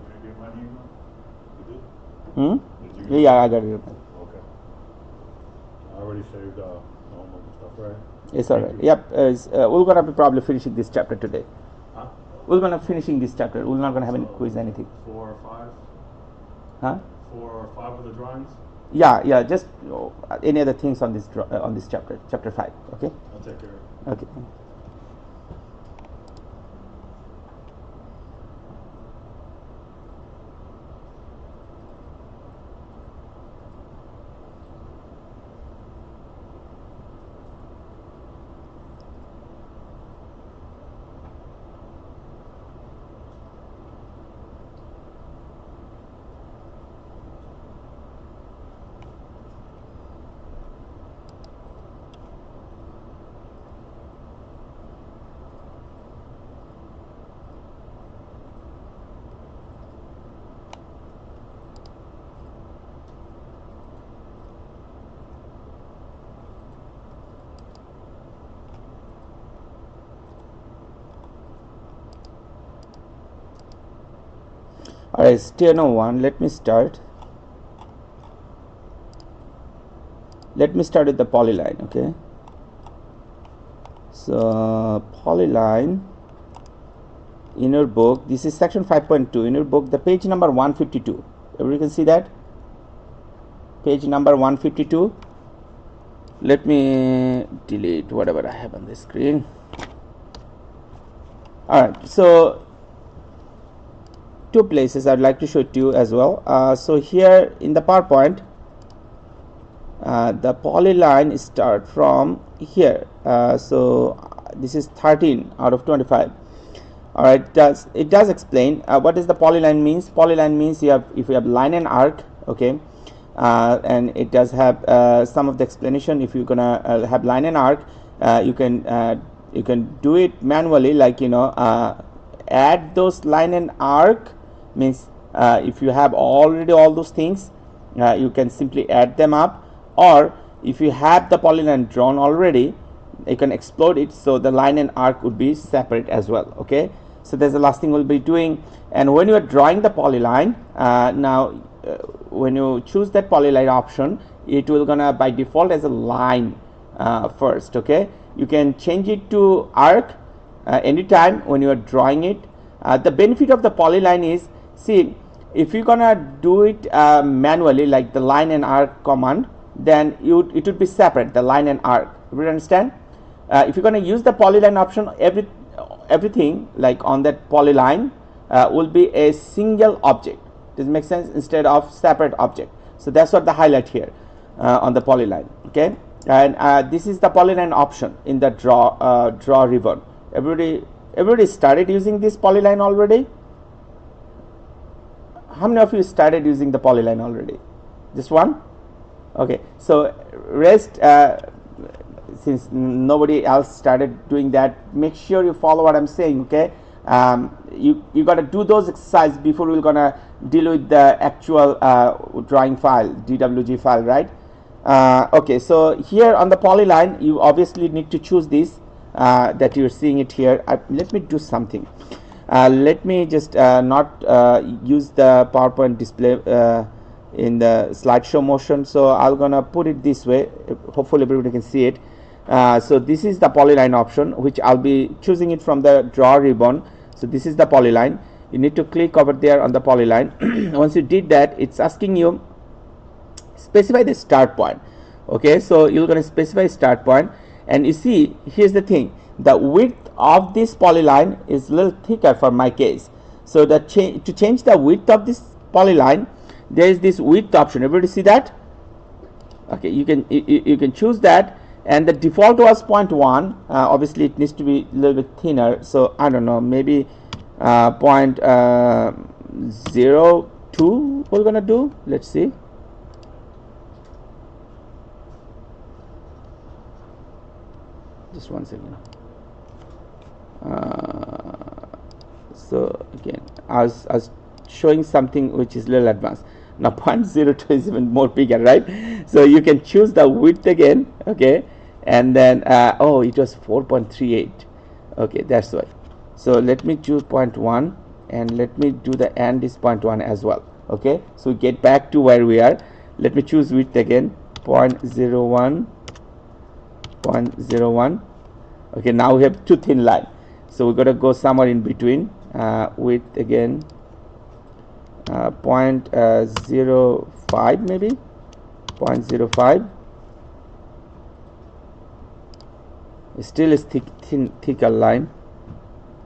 gonna get my email? You did? Hmm? Did you get Yeah, my- I got it. Okay. I already saved the homework and stuff, right? It's all Thank right. you. Yep. We're gonna be probably finishing this chapter today. Huh? We're gonna finishing this chapter. We're not gonna have any quiz, anything. 4 or 5? Huh? 4 or 5 of the drawings? Yeah. Just any other things on this chapter, chapter 5. Okay. I'll take care of it. Okay. Alright, steno 1. Let me start. Let me start with the polyline. Okay. So polyline in your book, this is section 5.2 in your book, the page number 152. Everybody can see that? Page number 152. Let me delete whatever I have on the screen. Alright, so 2 places I'd like to show it to you as well. So here in the PowerPoint, the polyline start from here. So this is 13 out of 25. Alright, it does explain what is the polyline means. Polyline means if you have line and arc, okay, and it does have some of the explanation. If you're gonna have line and arc, you can do it manually, like add those line and arc. Means if you have already all those things, you can simply add them up, or if you have the polyline drawn already, you can explode it, so the line and arc would be separate as well. Okay, so that's the last thing we'll be doing. And when you are drawing the polyline, now when you choose that polyline option, it will gonna by default as a line first. Okay, you can change it to arc anytime when you are drawing it. The benefit of the polyline is, see, if you're gonna do it manually, like the line and arc command, then it would be separate, the line and arc. You understand? If you're gonna use the polyline option, everything like on that polyline will be a single object. Does it make sense? Instead of separate object. So that's what the highlight here on the polyline. Okay, and this is the polyline option in the draw ribbon. Everybody started using this polyline already? How many of you started using the polyline already? Just one? Okay, so rest, since nobody else started doing that, make sure you follow what I'm saying. Okay, you got to do those exercises before we're gonna deal with the actual drawing file, DWG file, right? Okay, so here on the polyline, you obviously need to choose this that you're seeing it here. Let me do something. Let me just not use the PowerPoint display in the slideshow motion, so I'm gonna put it this way. Hopefully everybody can see it. So this is the polyline option, which I'll be choosing it from the draw ribbon. So this is the polyline. You need to click over there on the polyline. Once you did that, it's asking you specify the start point. Okay, so you're going to specify start point, and you see, here's the thing, the width of this polyline is a little thicker for my case. So to change the width of this polyline, there is this width option. Everybody see that? Okay, you can choose that, and the default was 0.1. Obviously it needs to be a little bit thinner, so I don't know, maybe 0.02 we're gonna do. Let's see. Just one second. So again, I was showing something which is a little advanced. Now 0.02 is even more bigger, right? So you can choose the width again. Okay, and then oh, it was 4.38. okay, that's why. So let me choose 0.1 and let me do the end is 0.1 as well. Okay, so we get back to where we are. Let me choose width again, 0.01, 0.01. Okay, now we have two thin line, so we got to go somewhere in between. Width again, 0.05 maybe, 0.05. Still is thicker line.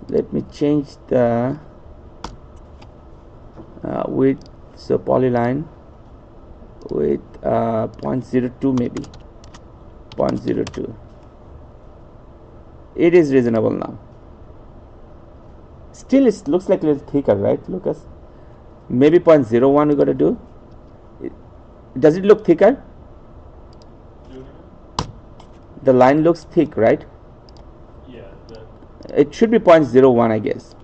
Let me change the width, so polyline with 0.02 maybe, 0.02. It is reasonable now. Still it looks like a little thicker, right, Lucas? Maybe 0.01 we got to do. Does it look thicker? The line looks thick, right? Yeah. It should be 0.01, I guess.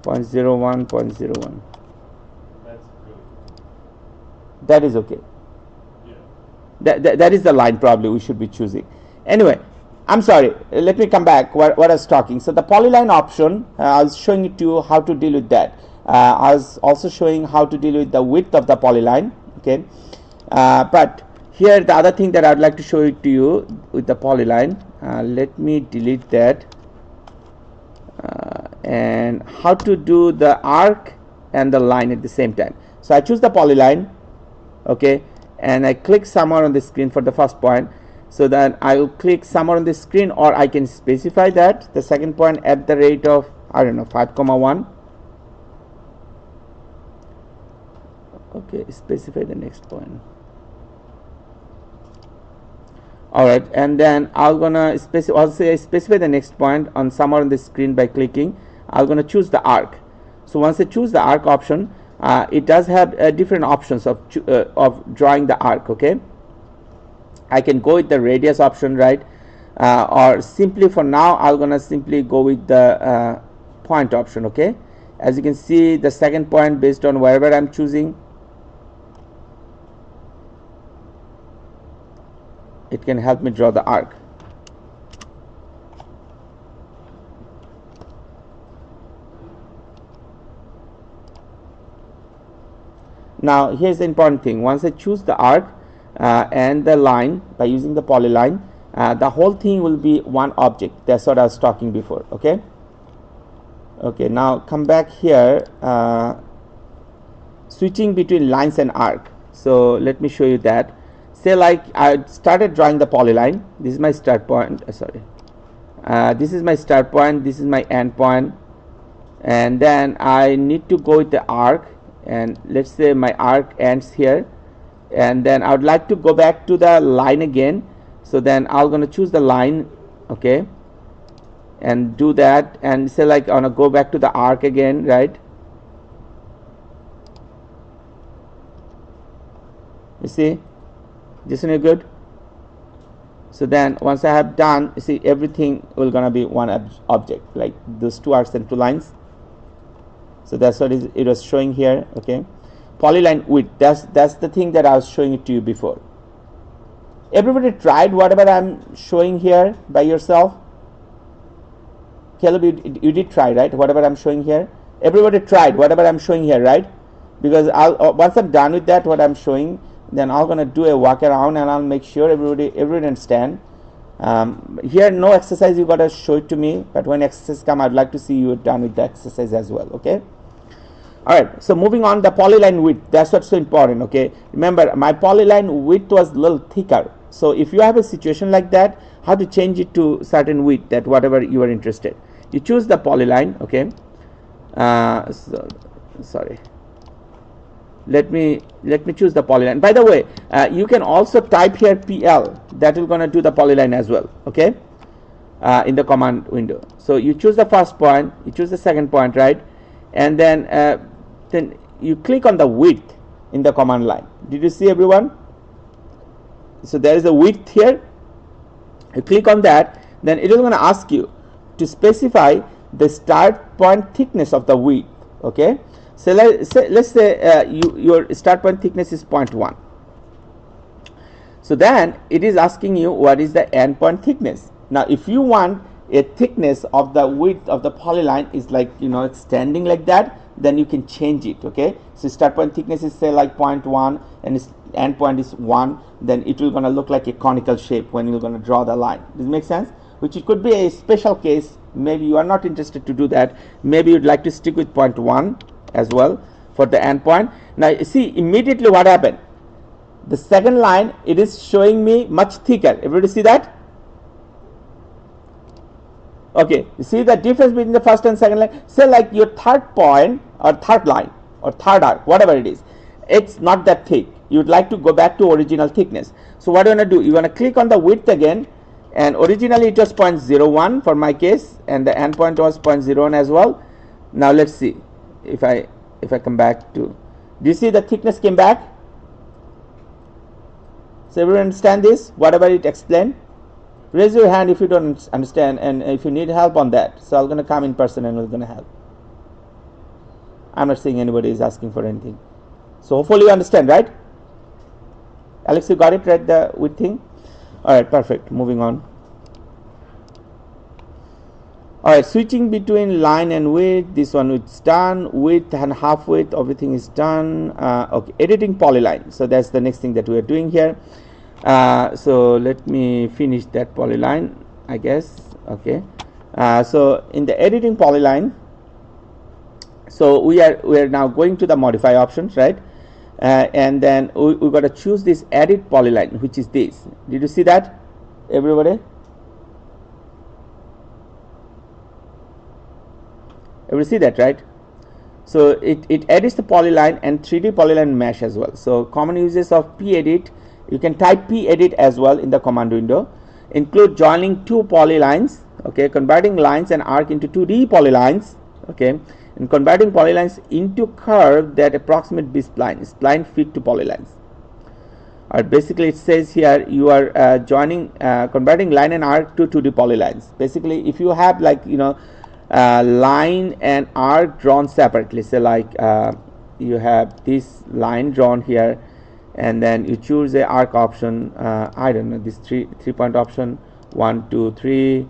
0.01, 0.01. That's good. That is okay. Yeah. That is the line probably we should be choosing. Anyway, I'm sorry. Let me come back what I was talking. So the polyline option, I was showing it to you how to deal with that. I was also showing how to deal with the width of the polyline. Okay, but here the other thing that I'd like to show it to you with the polyline. Let me delete that. And how to do the arc and the line at the same time. So I choose the polyline, okay, and I click somewhere on the screen for the first point. So then I will click somewhere on the screen, or I can specify that the second point at the rate of, I don't know, 5,1. Okay, specify the next point. Alright, and then I'm gonna specify the next point on somewhere on the screen by clicking. I'm gonna choose the arc. So once I choose the arc option, it does have different options of drawing the arc. Okay, I can go with the radius option, right, or simply for now I'm gonna simply go with the point option. Okay, as you can see, the second point, based on wherever I'm choosing, it can help me draw the arc. Now here's the important thing. Once I choose the arc and the line by using the polyline, the whole thing will be one object. That's what I was talking before. Okay, now come back here, switching between lines and arc. So let me show you that. Say like I started drawing the polyline. This is my start point. This is my start point, this is my end point, and then I need to go with the arc, and let's say my arc ends here, and then I would like to go back to the line again. So then I'm going to choose the line, okay, and do that, and say like I want to go back to the arc again, right? You see, this one is good. So then once I have done, you see, everything will gonna be one object, like those two arcs and two lines. So that's what it was showing here. Okay, polyline width, that's the thing that I was showing it to you before. Everybody tried whatever I'm showing here by yourself? Caleb, you did try, right? Whatever I'm showing here, everybody tried whatever I'm showing here, right? Because once I'm done with that, what I'm showing, then I'm gonna do a walk around and I'll make sure everybody understand. Here no exercise you gotta show it to me, but when exercise come, I'd like to see you done with the exercise as well. Okay, alright, so moving on, the polyline width, that's what's so important. Okay, remember my polyline width was a little thicker, so if you have a situation like that, how to change it to certain width, that whatever you are interested, you choose the polyline. Okay, sorry, let me choose the polyline. By the way, you can also type here PL, that will gonna do the polyline as well. Okay, in the command window. So you choose the first point, you choose the second point, right, and then you click on the width in the command line. Did you see, everyone? So there is a width here. You click on that, then it is going to ask you to specify the start point thickness of the width. Okay, so let's say your start point thickness is 0.1. So then it is asking you what is the end point thickness. Now if you want a thickness of the width of the polyline is like, you know, extending like that, then you can change it. Okay, so start point thickness is say like 0.1 and its end point is 1, then it will gonna look like a conical shape when you're gonna draw the line. Does it make sense? Which it could be a special case. Maybe you are not interested to do that. Maybe you'd like to stick with 0.1 as well for the end point. Now you see immediately what happened. The second line, it is showing me much thicker. Everybody see that? Okay, you see the difference between the first and second line. Say like your third point or third line or third arc, whatever it is, it's not that thick. You'd like to go back to original thickness. So what you want to do? You want to click on the width again, and originally it was 0.01 for my case, and the end point was 0.01 as well. Now let's see if I come back to. Do you see the thickness came back? So everyone understand this? Whatever it explained? Raise your hand if you don't understand and if you need help on that. So I'm going to come in person and we're going to help. I'm not saying anybody is asking for anything. So hopefully you understand, right? Alex, you got it, right? The width thing? Alright, perfect. Moving on. Alright, switching between line and width. This one is done. Width and half width, everything is done. Okay, editing polyline. So that's the next thing that we are doing here. So let me finish that polyline, I guess. Okay. So in the editing polyline, so we are now going to the modify options, right? And then we got to choose this edit polyline, which is this. Did you see that, everybody? Everybody see that, right? So it edits the polyline and 3D polyline mesh as well. So common uses of p-edit. You can type p-edit as well in the command window. Include joining two polylines, okay, converting lines and arc into 2D polylines, okay, and converting polylines into curve that approximate B-spline fit to polylines. Or basically it says here you are converting line and arc to 2D polylines. Basically, if you have like, you know, line and arc drawn separately, say like you have this line drawn here, and then you choose a arc option, I don't know, this three point option, 1 2 3.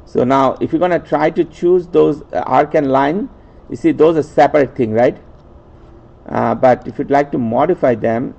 So now if you're going to try to choose those arc and line, you see those are separate thing, right? But if you'd like to modify them,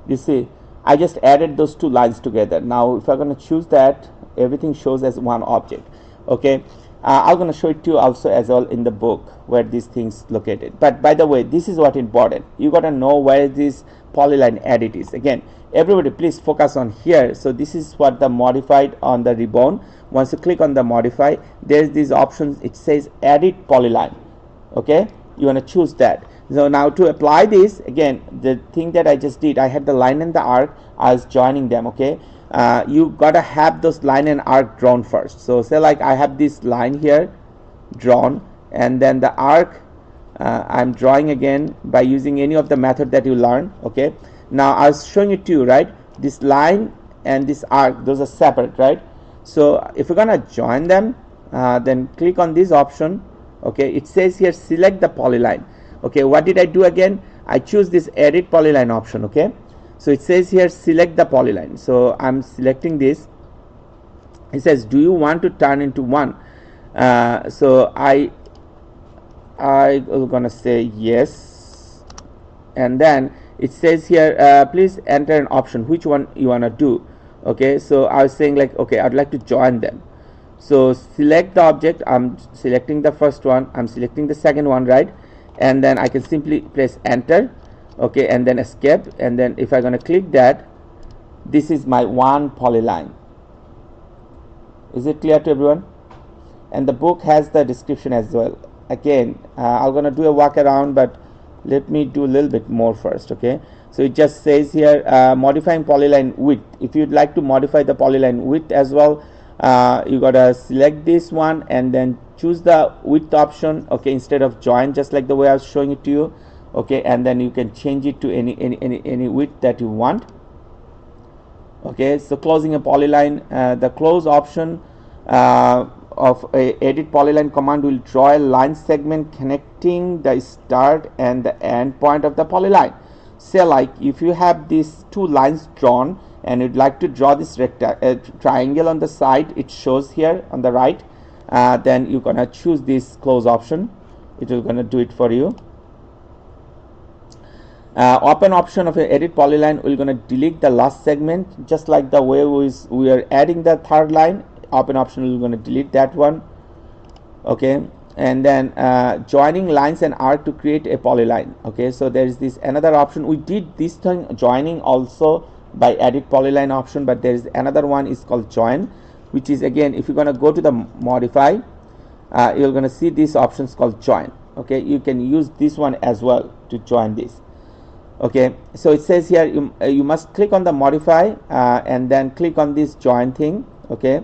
you see I just added those two lines together. Now if I'm going to choose that, everything shows as one object. Okay, I'm going to show it to you also as well in the book where these things located. But by the way, this is what important. You got to know where this polyline edit is. Again, everybody please focus on here. So this is what the modified on the ribbon. Once you click on the modify, there's these options. It says edit polyline. Okay, you want to choose that. So now to apply this, again, the thing that I just did, I had the line and the arc, I was joining them. Okay, you gotta have those line and arc drawn first. So say like I have this line here drawn, and then the arc I'm drawing again by using any of the method that you learn. Okay, now I was showing it to you, right? This line and this arc, those are separate, right? So if you're gonna join them, then click on this option. Okay, it says here select the polyline. Okay, what did I do again? I choose this edit polyline option. Okay, so it says here select the polyline. So I'm selecting this. It says do you want to turn into one? So I will gonna say yes, and then it says here please enter an option which one you wanna do. Okay, so I was saying like, okay, I'd like to join them. So select the object. I'm selecting the first one, I'm selecting the second one, right? And then I can simply press enter. Okay, and then escape, and then if I'm going to click that, this is my one polyline. Is it clear to everyone? And the book has the description as well. Again, I'm going to do a walk around, but let me do a little bit more first. Okay, so it just says here modifying polyline width. If you'd like to modify the polyline width as well, you gotta select this one and then choose the width option, okay, instead of join, just like the way I was showing it to you, okay, and then you can change it to any width that you want. Okay, so closing a polyline, the close option of a edit polyline command will draw a line segment connecting the start and the end point of the polyline. Say like if you have these two lines drawn and you'd like to draw this triangle on the side, it shows here on the right, then you're gonna choose this close option. It will gonna do it for you. Open option of an edit polyline, we're going to delete the last segment, just like the way we are adding the third line. Open option, we're going to delete that one. Okay, and then joining lines and arc to create a polyline. Okay, so there is this another option. We did this thing joining also by edit polyline option, but there is another one is called join, which is again, if you're going to go to the modify, you're going to see these options called join. Okay, you can use this one as well to join this. Okay, so it says here you must click on the modify and then click on this join thing. Okay,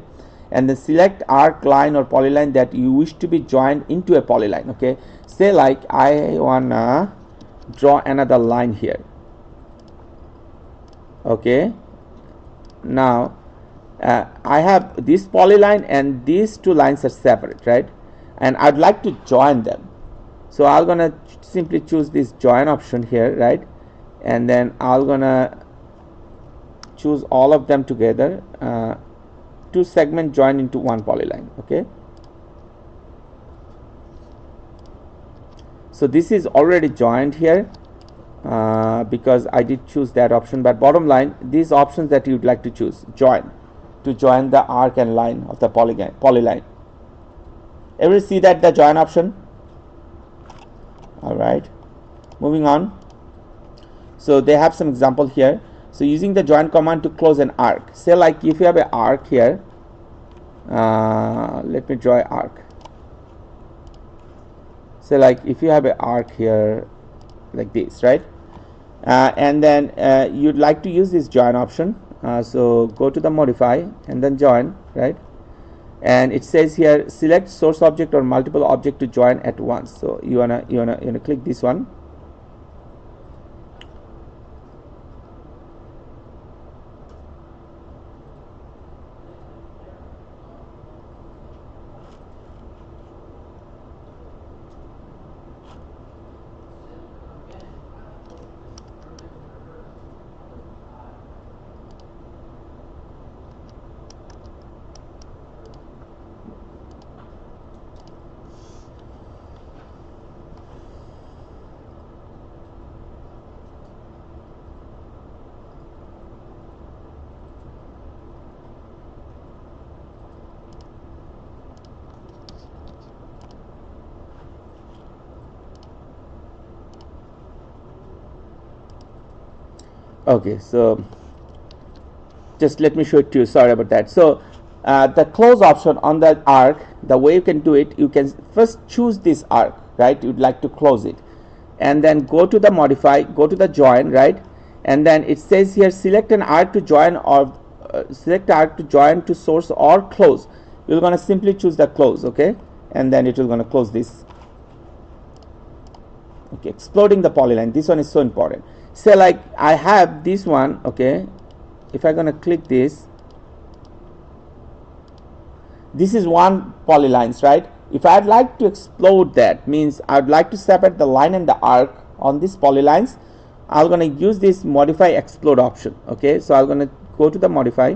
and then select arc, line or polyline that you wish to be joined into a polyline. Okay, say like I wanna draw another line here. Okay, now I have this polyline and these two lines are separate, right, and I'd like to join them. So I'm gonna simply choose this join option here, right, and then I'm gonna choose all of them together, two segment join into one polyline. Okay, so this is already joined here because I did choose that option, but bottom line, these options that you'd like to choose, join, to join the arc and line of the polyline. Ever see that, the join option? All right, moving on. So they have some example here. So using the join command to close an arc, say like if you have an arc here, let me draw an arc. So like if you have an arc here like this, right, and then you'd like to use this join option, so go to the modify and then join, right, and it says here select source object or multiple object to join at once. So you wanna click this one. Okay, so just let me show it to you, sorry about that. So the close option on the arc, the way you can do it, you can first choose this arc, right, you'd like to close it, and then go to the modify, go to the join, right, and then it says here select an arc to join or select arc to join to source or close. You're going to simply choose the close. Okay, and then it will going to close this. Okay, exploding the polyline, this one is so important. Say like I have this one. Okay, if I'm gonna click this is one polylines, right? If I'd like to explode that, means I'd like to separate the line and the arc on these polylines, I'm gonna use this modify explode option. Okay, so I'm gonna go to the modify,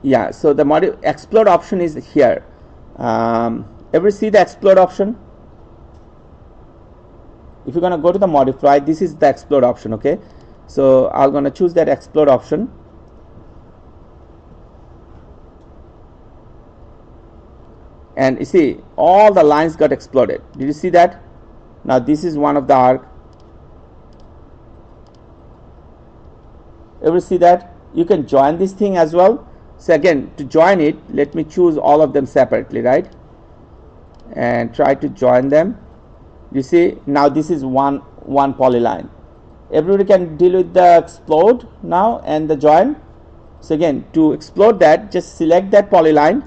yeah, so the explode option is here. Ever see the explode option? If you're going to go to the modify, this is the explode option. Okay, so I'm going to choose that explode option, and you see all the lines got exploded. Did you see that? Now this is one of the arc. Ever see that? You can join this thing as well. So again, to join it, let me choose all of them separately, right? And try to join them. You see, now this is one polyline. Everybody can deal with the explode now and the join. So again, to explode that, just select that polyline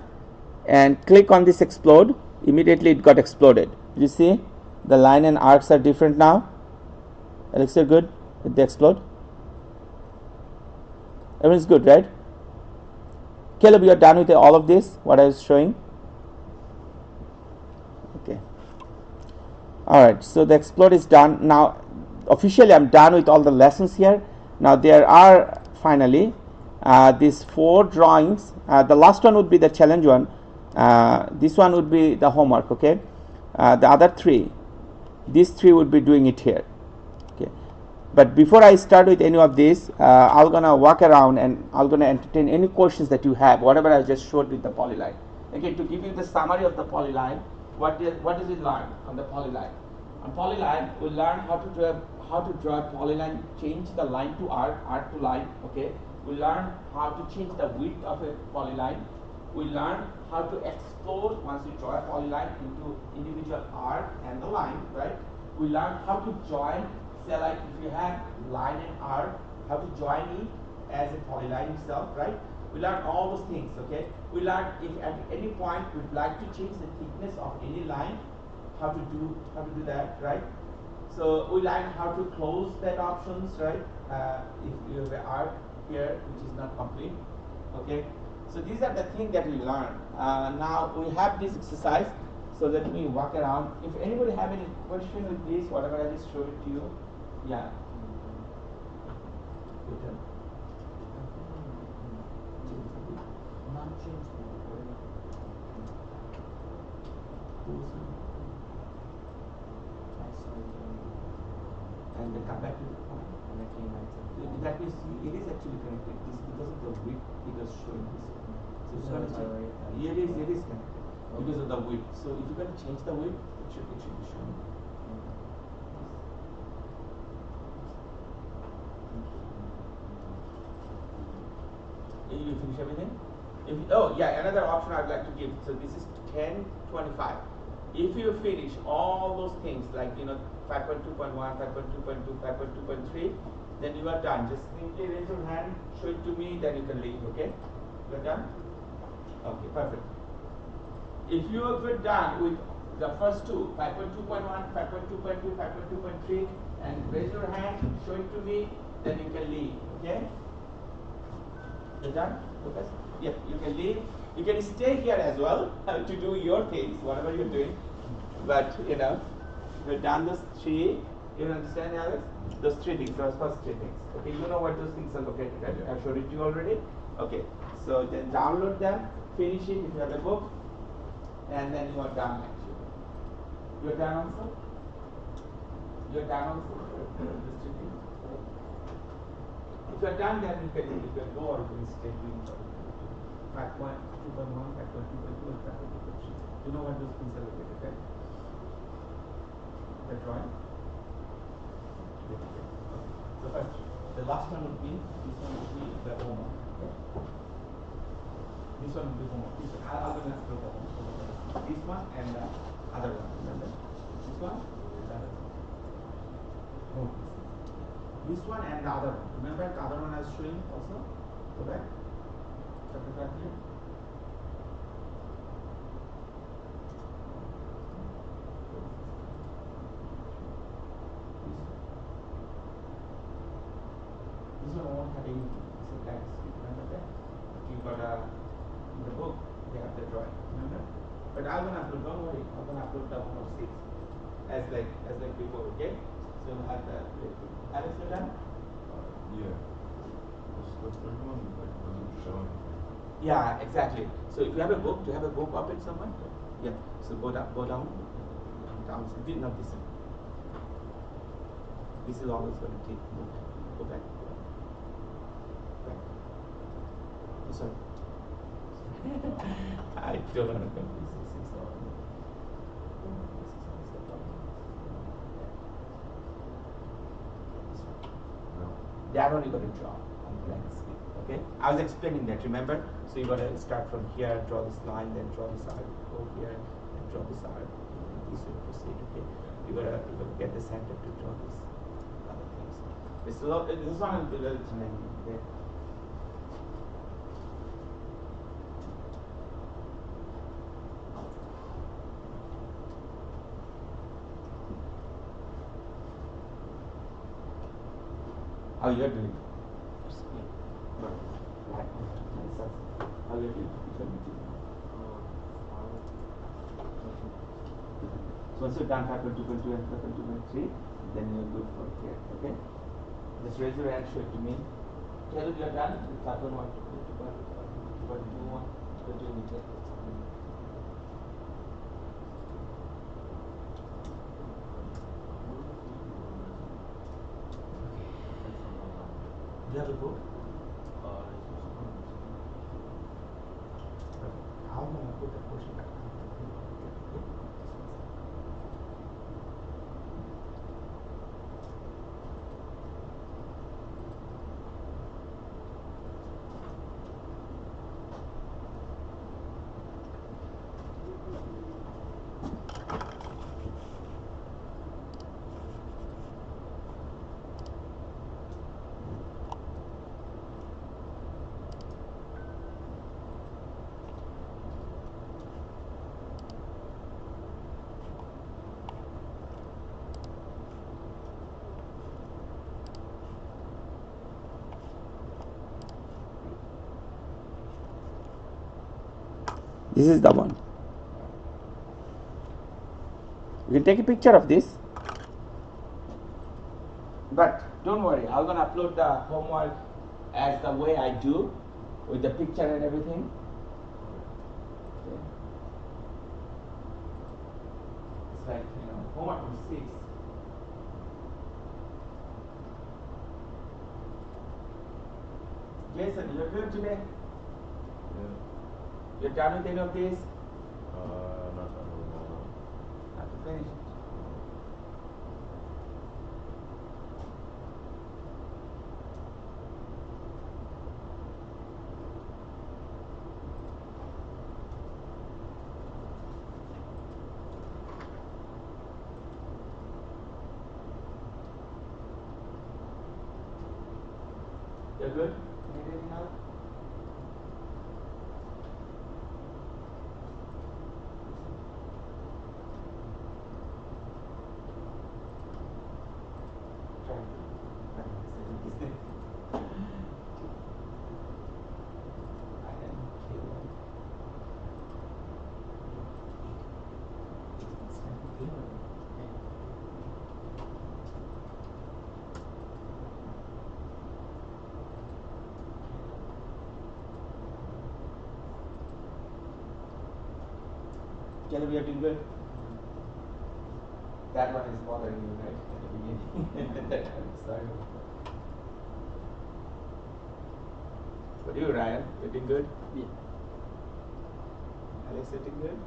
and click on this explode. Immediately it got exploded. You see, the line and arcs are different now. Alex, you're good with the explode? Everyone's good, right? Caleb, you're done with all of this, what I was showing? Okay. Alright, so the explode is done. Now, officially I'm done with all the lessons here. Now there are finally these 4 drawings. The last one would be the challenge one. This one would be the homework, okay? The other 3, these 3 would be doing it here. Okay. But before I start with any of this, I'm gonna walk around and I'm gonna entertain any questions that you have, whatever I just showed with the polyline. Again, to give you the summary of the polyline, what does it learn on the polyline? On polyline, we learn how to draw a polyline, change the line to arc, arc to line. Okay. We learn how to change the width of a polyline. We learn how to explode once you draw a polyline into individual arc and the line, right? We learn how to join. Say like if you have line and arc, how to join it as a polyline itself, right? We learn all those things, okay? We learn if at any point we'd like to change the thickness of any line, how to do that, right? So we learn how to close that options, right? If you have an arc here which is not complete, okay? So these are the things that we learn. Now we have this exercise, so let me walk around. If anybody have any question with this, whatever I just showed it to you, yeah. Good. Not change the word. I saw it And then come back to the point. and I came back to That means it is actually connected. This because of the width, it was showing this. So it's So gonna it's change. alright, It is connected because of the width. So if you're gonna change the width, it should be showing. You finish everything? Oh yeah, another option I'd like to give. So this is 1025. If you finish all those things like 5.2.1, 5.2.2, 5.2.3, then you are done. Just simply raise your hand, show it to me, then you can leave. Okay? You are done? Okay, perfect. If you are done with the first two, 5.2.1, 5.2.2, 5.2.3, and raise your hand, show it to me, then you can leave. Okay? You're done? Lucas? Yeah, you can leave. You can stay here as well to do your things, whatever you're doing. But you're done those 3. You understand, Alex? Those 3 things, those first 3 things. Okay, you know what those things are located at. I've showed it to you already. Okay, so then download them, finish it if you have a book, and then you are done actually. You're done also? You're done also? Those 3 things? If you're done, then you can go or you can stay doing 5.2.1, 5.2.2, and 5.2.3. You know what those things are located, right? The drawing? Okay. So first, the last one would be, this one would be the homework. Okay? This one would be homework. This one, I'll go next to the homework. This one and the other one. Remember? This one and the other one. Homework. This one and the other one. Remember the other one I was showing also? Go back. Chapter 5 here. This one won't have any syntax. Remember that? You got in the book, they have the drawing. Remember? But I'm gonna upload, don't worry, I'm gonna upload the homework 6 as like before, okay? So we'll have the Alex, you done? Yeah. The third one doesn't show anything. Yeah, exactly. So if you have a book, do you have a book open somewhere? Yeah. So go down. Down. Not this one. This is always going to take book. Go back. Back. Oh, sorry. I don't want to confuse this. That one you got to draw on blank slate. Okay, I was explaining that. Remember? So you got to start from here, draw this line, then draw this arc, go here, and draw this arc. This will proceed. Okay, you gotta get the center to draw this other things. This one will be a little challenging. Okay. How you are doing? Right. How you are doing? So once you're done 5.2.2 and 5.2.3, then you're good for here. Okay? Just raise your hand, show it to me. Tell it you're done with 5.1, 2.1, 2.2. Do you have a book? How am I going to put the portion back? This is the one. You can take a picture of this. But don't worry, I'm going to upload the homework as the way I do, with the picture and everything. Okay. It's like, homework from 6. Jason, you're good today? Yeah. You're done with any of these? Not that one. Have to finish it. You're good? Need anything else? Caleb, you are doing good? That one is bothering you, right? At the beginning. I'm sorry. What do you, Ryan? You doing good? Yeah. Alex, you doing good?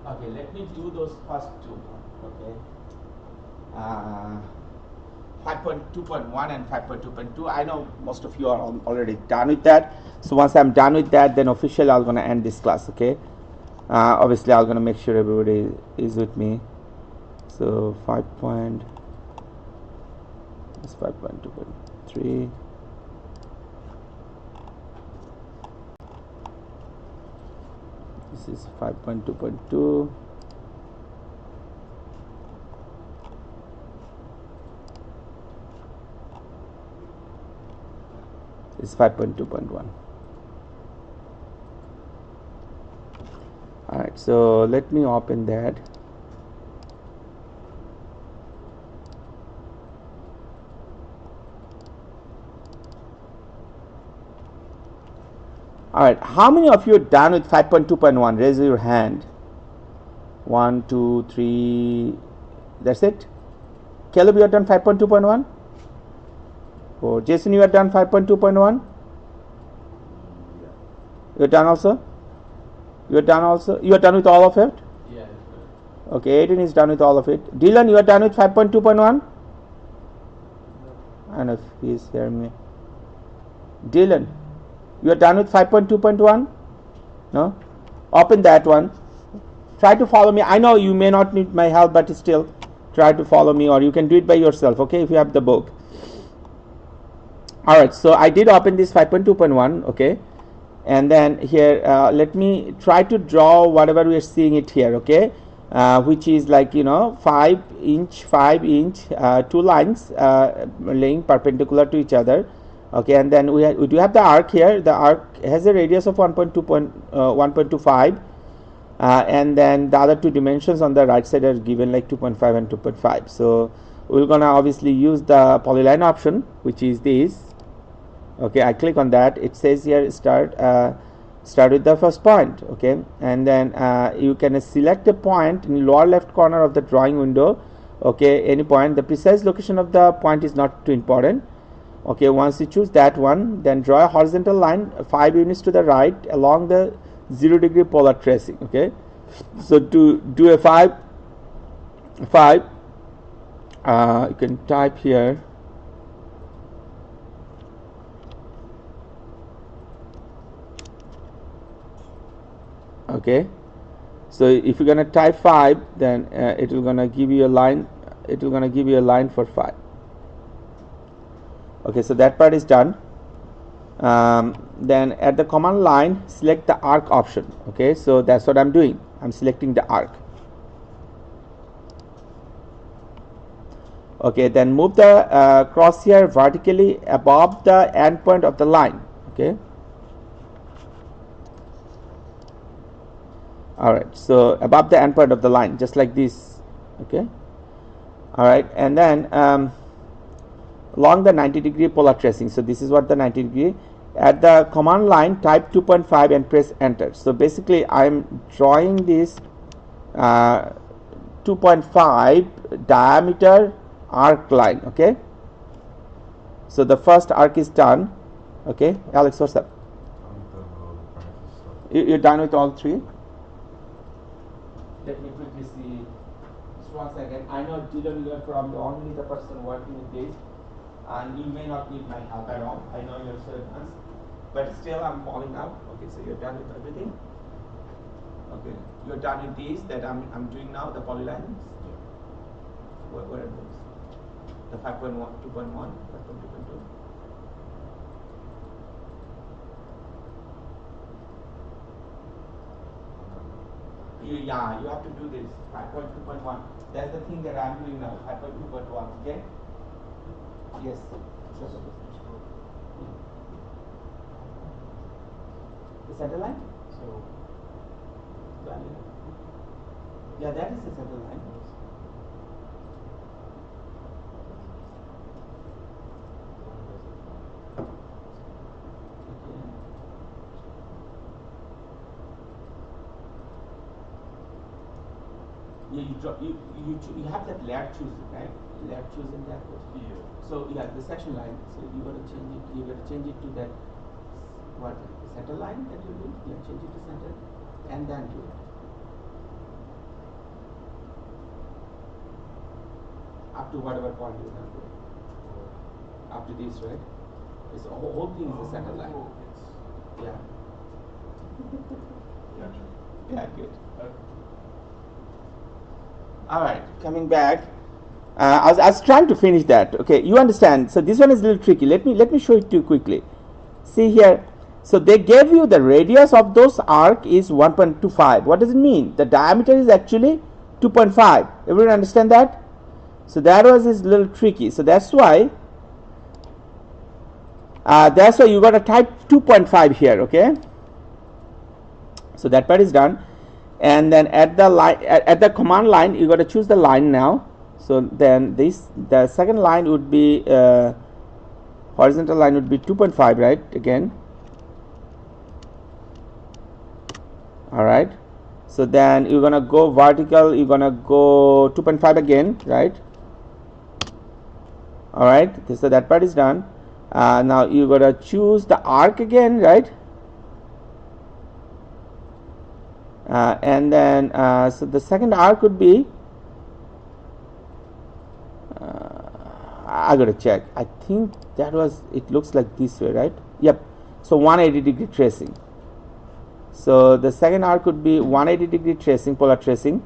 Okay, let me do those first two. Okay. 5.2.1 and 5.2.2. I know most of you are already done with that. So once I'm done with that, then officially I'm gonna end this class. Okay. Obviously, I'm gonna make sure everybody is with me. So 5.2.3. This is 5.2.2. This is 5.2.1. Alright, so let me open that. Alright, how many of you are done with 5.2.1? Raise your hand. 1, 2, 3. That's it. Caleb, you are done 5.2.1. Or Jason, you are done 5.2.1. Yeah. You are done also. You are done also. You are done with all of it. Yeah. Okay, 18 is done with all of it. Dylan, you are done with 5.2.1. I don't know if he is hearing me. Dylan, you are done with 5.2.1. No? Open that one. Try to follow me. I know you may not need my help, but still try to follow me, or you can do it by yourself, okay, if you have the book. Alright, so I did open this 5.2.1, okay, and then here let me try to draw whatever we are seeing it here, okay, which is like, you know, 5 inch, 2 lines laying perpendicular to each other, okay, and then we do have the arc here. The arc has a radius of 1.25, and then the other two dimensions on the right side are given like 2.5 and 2.5. so we're gonna obviously use the polyline option, which is this. Okay, I click on that. It says here start with the first point, okay, and then you can select a point in lower left corner of the drawing window, okay, any point. The precise location of the point is not too important. Okay, once you choose that one, then draw a horizontal line 5 units to the right along the 0-degree polar tracing, okay. So to do a 5, you can type here okay. So if you're gonna type 5, then it will gonna give you a line. It will gonna give you a line for 5. Okay, so that part is done. Then at the command line, select the arc option. Okay, so that's what I'm doing. I'm selecting the arc. Okay, then move the crosshair vertically above the end point of the line. Okay. Alright, so above the end point of the line, just like this. Okay. Alright, and then along the 90-degree polar tracing. So this is what the 90-degree. At the command line, type 2.5 and press enter. So basically I'm drawing this 2.5 diameter arc line. Okay, so the first arc is done. Okay, Alex, what's up? I'm done with all the practice stuff. You're done with all 3? Let me quickly see. Just one second. I know Dylan, you are probably only the person working with this, and you may not need my help at all. I know you're so advanced, but still I'm following up. Okay, so you're done with everything. Okay, you're done with these that I'm doing now, the polylines. What are those? The 5.1, 2.1, 5.2.2. Yeah, you have to do this 5.2.1. That's the thing that I'm doing now, 5.2.1. Okay. Yes. The center line? So, Yeah, that is the center line. Yeah, you have that layer chosen, right? Layer chosen that was. yeah. So yeah, the section line. So you got to change it. You got to change it to that. What center line that you do? Yeah, change it to center, and then do it. Up to whatever point you want to go. Up to this, right? It's the whole thing is the center line. Yeah. Gotcha. Yeah, good. Okay. All right, coming back. I was trying to finish that. Okay, you understand. So this one is a little tricky. Let me show it to you quickly. See here. So they gave you the radius of those arc is 1.25. What does it mean? The diameter is actually 2.5. Everyone understand that? So that was is a little tricky. So that's why you got to type 2.5 here. Okay. So that part is done. And then at the line, at the command line, you got to choose the line now. So then the second line would be horizontal line would be 2.5, right? Again. All right. So then you're gonna go vertical, you're gonna go 2.5 again, right? All right, so that part is done. Now you're gonna choose the arc again, right? And then so the second arc would be I gotta check. I think that was, it looks like this way, right? Yep. So 180-degree tracing. So the second arc could be 180-degree tracing, polar tracing.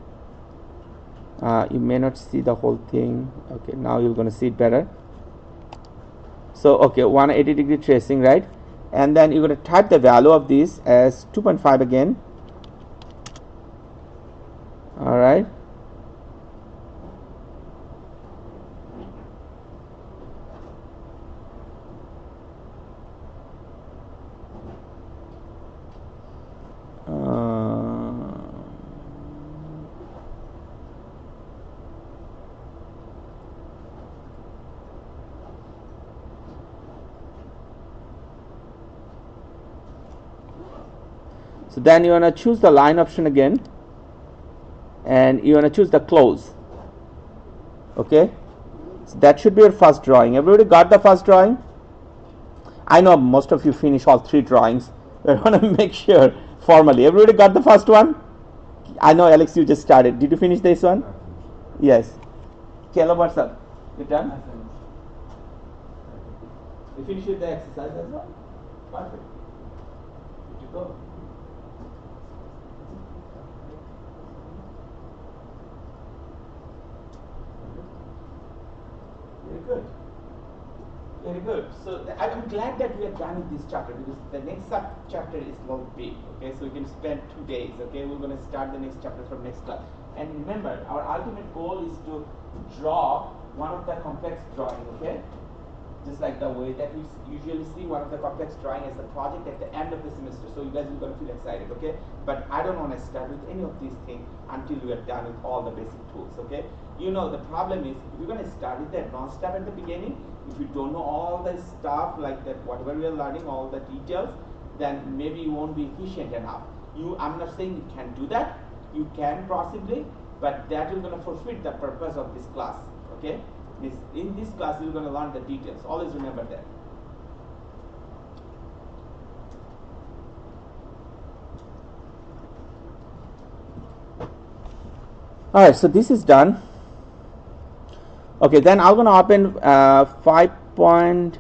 You may not see the whole thing. Okay, now you're going to see it better. So okay, 180-degree tracing, right? And then you're going to type the value of this as 2.5 again. All right. So then you want to choose the line option again, and you want to choose the close. Okay, so that should be your first drawing. Everybody got the first drawing? I know most of you finish all 3 drawings. I want to make sure formally. Everybody got the first one? I know, Alex, you just started. Did you finish this one? Yes. Caleb, what's up? You done? I finished. You finished with the exercise as well? Perfect. Good to go. Very good. Very good. So I'm glad that we are done with this chapter, because the next chapter is a little big. Okay, so we can spend 2 days. Okay, we're going to start the next chapter from next class. And remember, our ultimate goal is to draw one of the complex drawing. Okay, just like the way that we usually see one of the complex drawing as the project at the end of the semester. So you guys are going to feel excited. Okay, but I don't want to start with any of these things until we are done with all the basic tools. Okay, you know, the problem is, if you're going to start with the advanced stuff at the beginning, if you don't know all the stuff like that, whatever we are learning, all the details, then maybe you won't be efficient enough. I'm not saying you can do that. You can possibly, but that is going to forfeit the purpose of this class. Okay, in this class you're going to learn the details. Always remember that. All right, so this is done. Okay, then I'm going to open 5 point.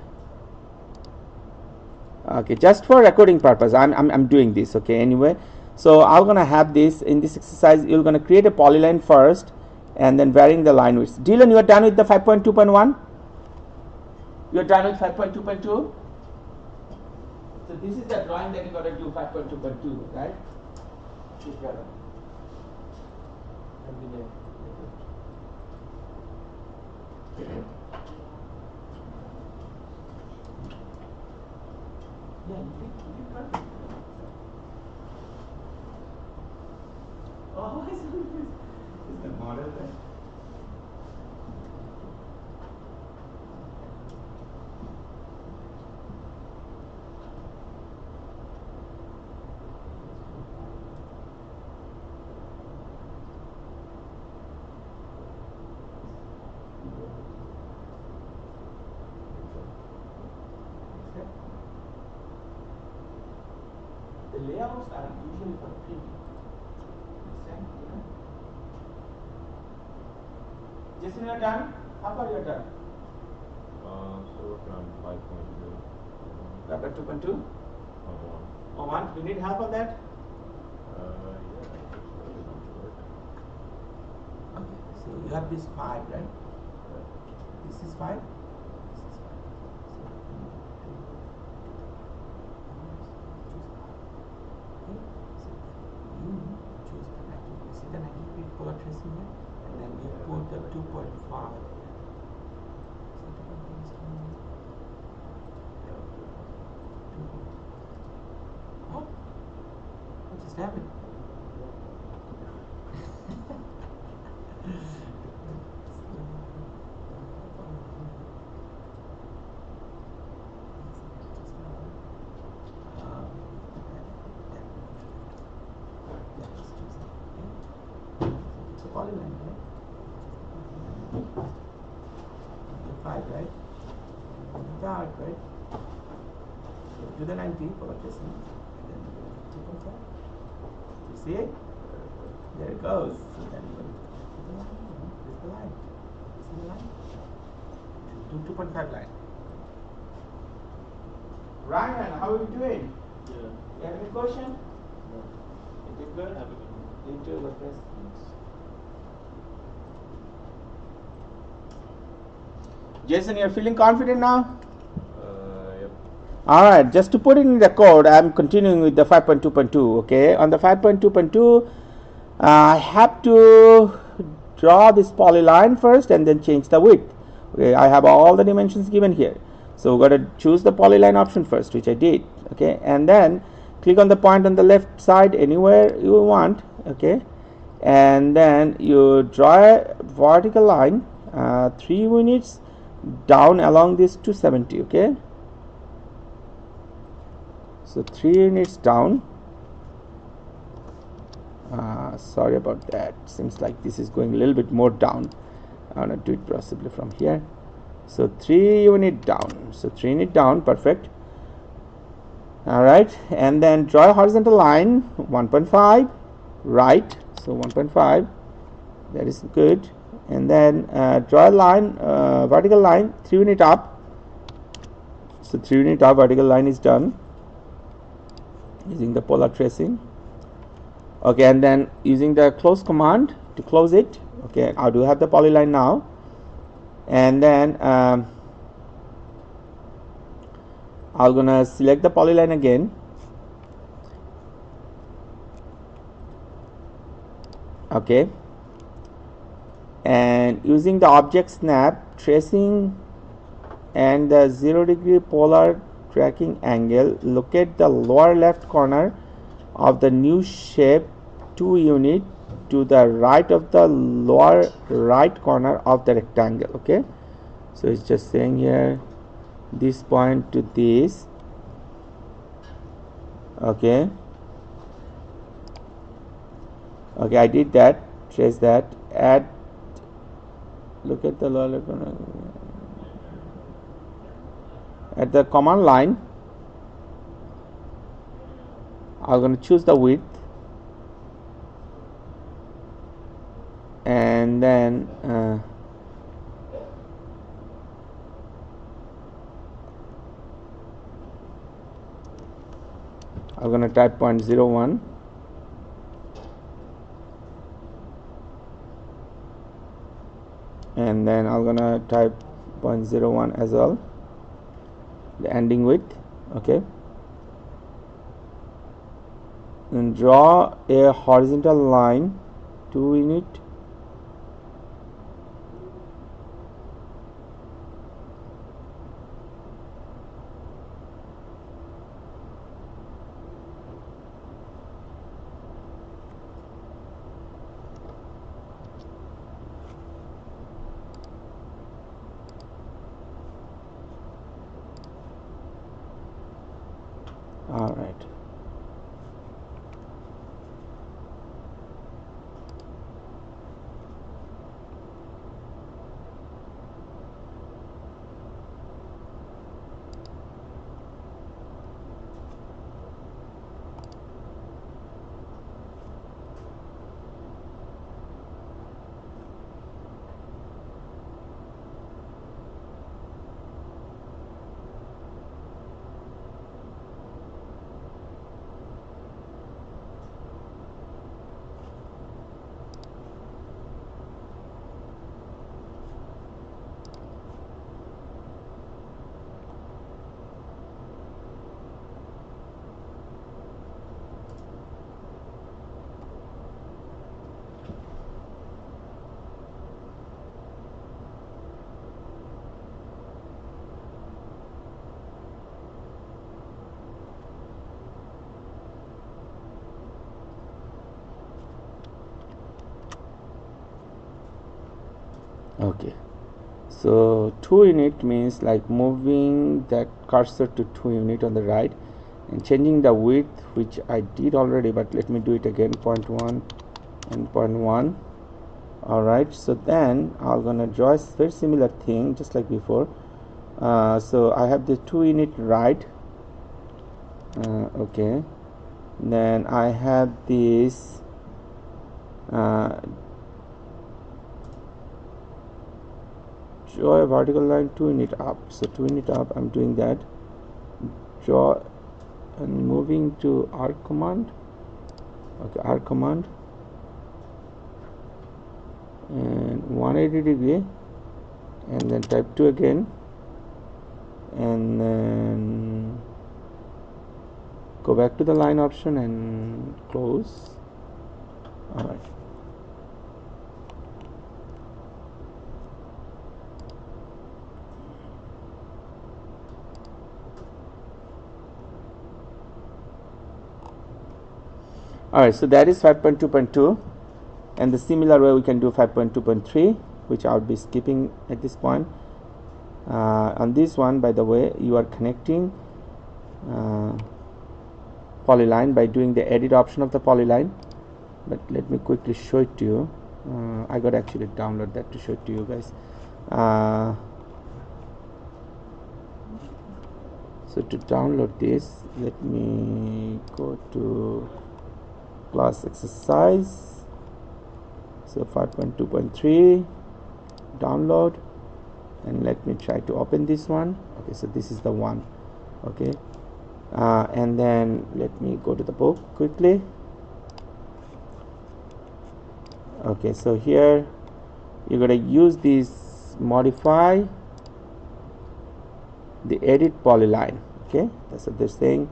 Okay, just for recording purpose, I'm doing this. Okay, anyway, so I'm going to have this in this exercise. You're going to create a polyline first, and then varying the line width. Dylan, you are done with the 5.2.1. You're done with 5.2.2. So this is the drawing that you got to do 5.2.2, right? Yes, brother. Yeah, you got it. Oh, I saw this. Is the model there? The layouts are usually for printing. Understand? Yeah? Jason, you're done? How far you're done? Still working on 5.2. Number 2.2? Oh, 1. You need help on that? Yeah, it's going to work. Okay, so you have this 5, right? This is 5? The 90 degree polar tracing here, and then you put the 2.5. Oh, what just happened? polyline, right? 5, right? Dark, right? So to the 90 polar tracing, and then 2.5. You see it? There it goes. So then you the line. This is the line. This is the line. 2.5 line. Ryan, how are you doing? Yeah. You have any question? No. You did good? Have a good one. You too, Lopez. Jason, you're feeling confident now? Yep. Alright, just to put it in the code, I'm continuing with the 5.2.2. Okay, on the 5.2.2, I have to draw this polyline first and then change the width. Okay, I have all the dimensions given here. So we've got to choose the polyline option first, which I did. Okay, and then click on the point on the left side anywhere you want. Okay, and then you draw a vertical line 3 units down along this 270. Okay, so 3 units down. Sorry about that, seems like this is going a little bit more down. I'm gonna do it possibly from here. So 3 unit down, so 3 unit down, perfect. Alright, and then draw a horizontal line 1.5 right, so 1.5, that is good. And then draw a line, vertical line 3 unit up, so 3 unit up, vertical line is done using the polar tracing. Okay, and then using the close command to close it. Okay, I do have the polyline now, and then I'm gonna select the polyline again. Okay, and using the object snap tracing and the 0-degree polar tracking angle, locate the lower left corner of the new shape 2 unit to the right of the lower right corner of the rectangle. Okay, so it's just saying here this point to this. Okay, okay, I did that. Trace that. Add, look at the lower left corner at the command line. I'm going to choose the width, and then I'm going to type 0.01, and then I'm going to type 0.01 as well, the ending width. Okay, and draw a horizontal line 2 unit all right. Okay, so 2 unit means like moving that cursor to 2 unit on the right and changing the width, which I did already, but let me do it again, 0.1 and 0.1. Alright, so then I'm gonna draw a very similar thing just like before. So I have the 2 unit right. Okay, then I have this draw a vertical line 2 unit up. So 2 unit up, I'm doing that. Draw and moving to arc command. Okay, arc command and 180 degree, and then type 2 again, and then go back to the line option and close. Alright. Alright, so that is 5.2.2, and the similar way we can do 5.2.3, which I'll be skipping at this point. On this one, by the way, you are connecting polyline by doing the edit option of the polyline, but let me quickly show it to you. I got to actually download that to show it to you guys. So to download this, let me go to class exercise, so 5.2.3 download, and let me try to open this one. Okay, so this is the one. Okay, and then let me go to the book quickly. Okay, so here you're gonna use this modify the edit polyline. Okay, that's what they're saying.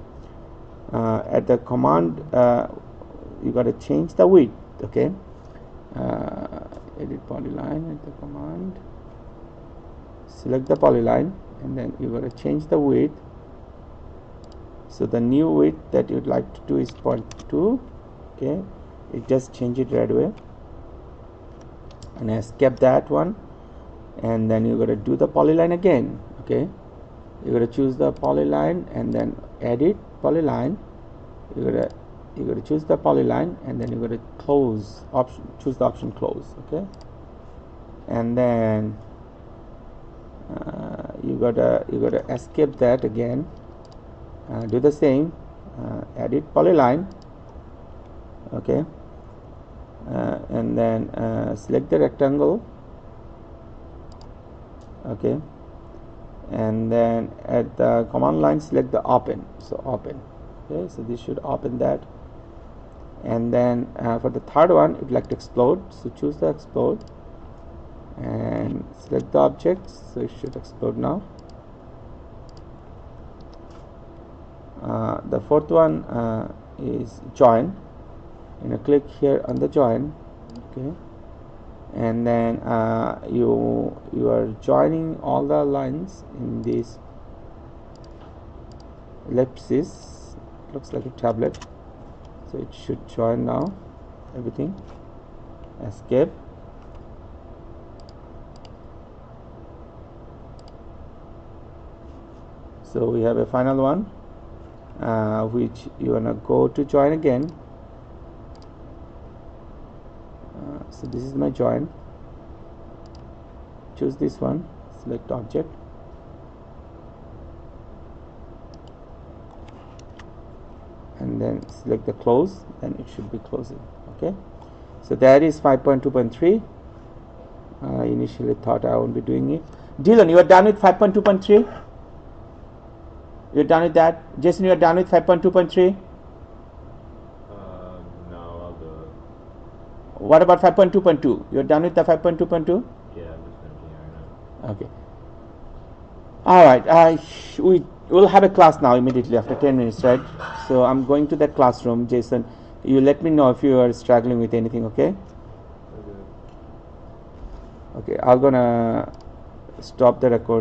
At the command you got to change the width. Okay, edit polyline at the command, select the polyline, and then you got to change the width. So the new width that you'd like to do is 0.2. okay, you just change it right away and escape that one, and then you got to do the polyline again. Okay, you got to choose the polyline and then edit polyline. You got to choose the polyline, and then you got to close option, choose the option close. Okay, and then you gotta escape that again. Do the same, edit polyline. Okay, and then select the rectangle. Okay, and then at the command line select the open. So open. Okay, so this should open that. And then for the third one, you'd like to explode, so choose the explode and select the objects, so it should explode now. The fourth one is join. Click here on the join. Okay, and then you are joining all the lines in this ellipsis. Looks like a tablet, so it should join now everything. Escape. So we have a final one, which you wanna go to join again. So this is my join. Choose this one, select object, and then select the close, then it should be closing. Okay, so that is 5.2.3. I initially thought I won't be doing it. Dylan, you are done with 5.2.3? You're done with that? Jason, you are done with 5.2.3? No, I'll do it. What about 5.2.2? You're done with the 5.2.2? Yeah, I'm just finishing right now. Okay. Alright, we will have a class now immediately after 10 minutes, right? So I'm going to that classroom. Jason, you let me know if you are struggling with anything, okay? Okay. Okay, I'm gonna stop the record.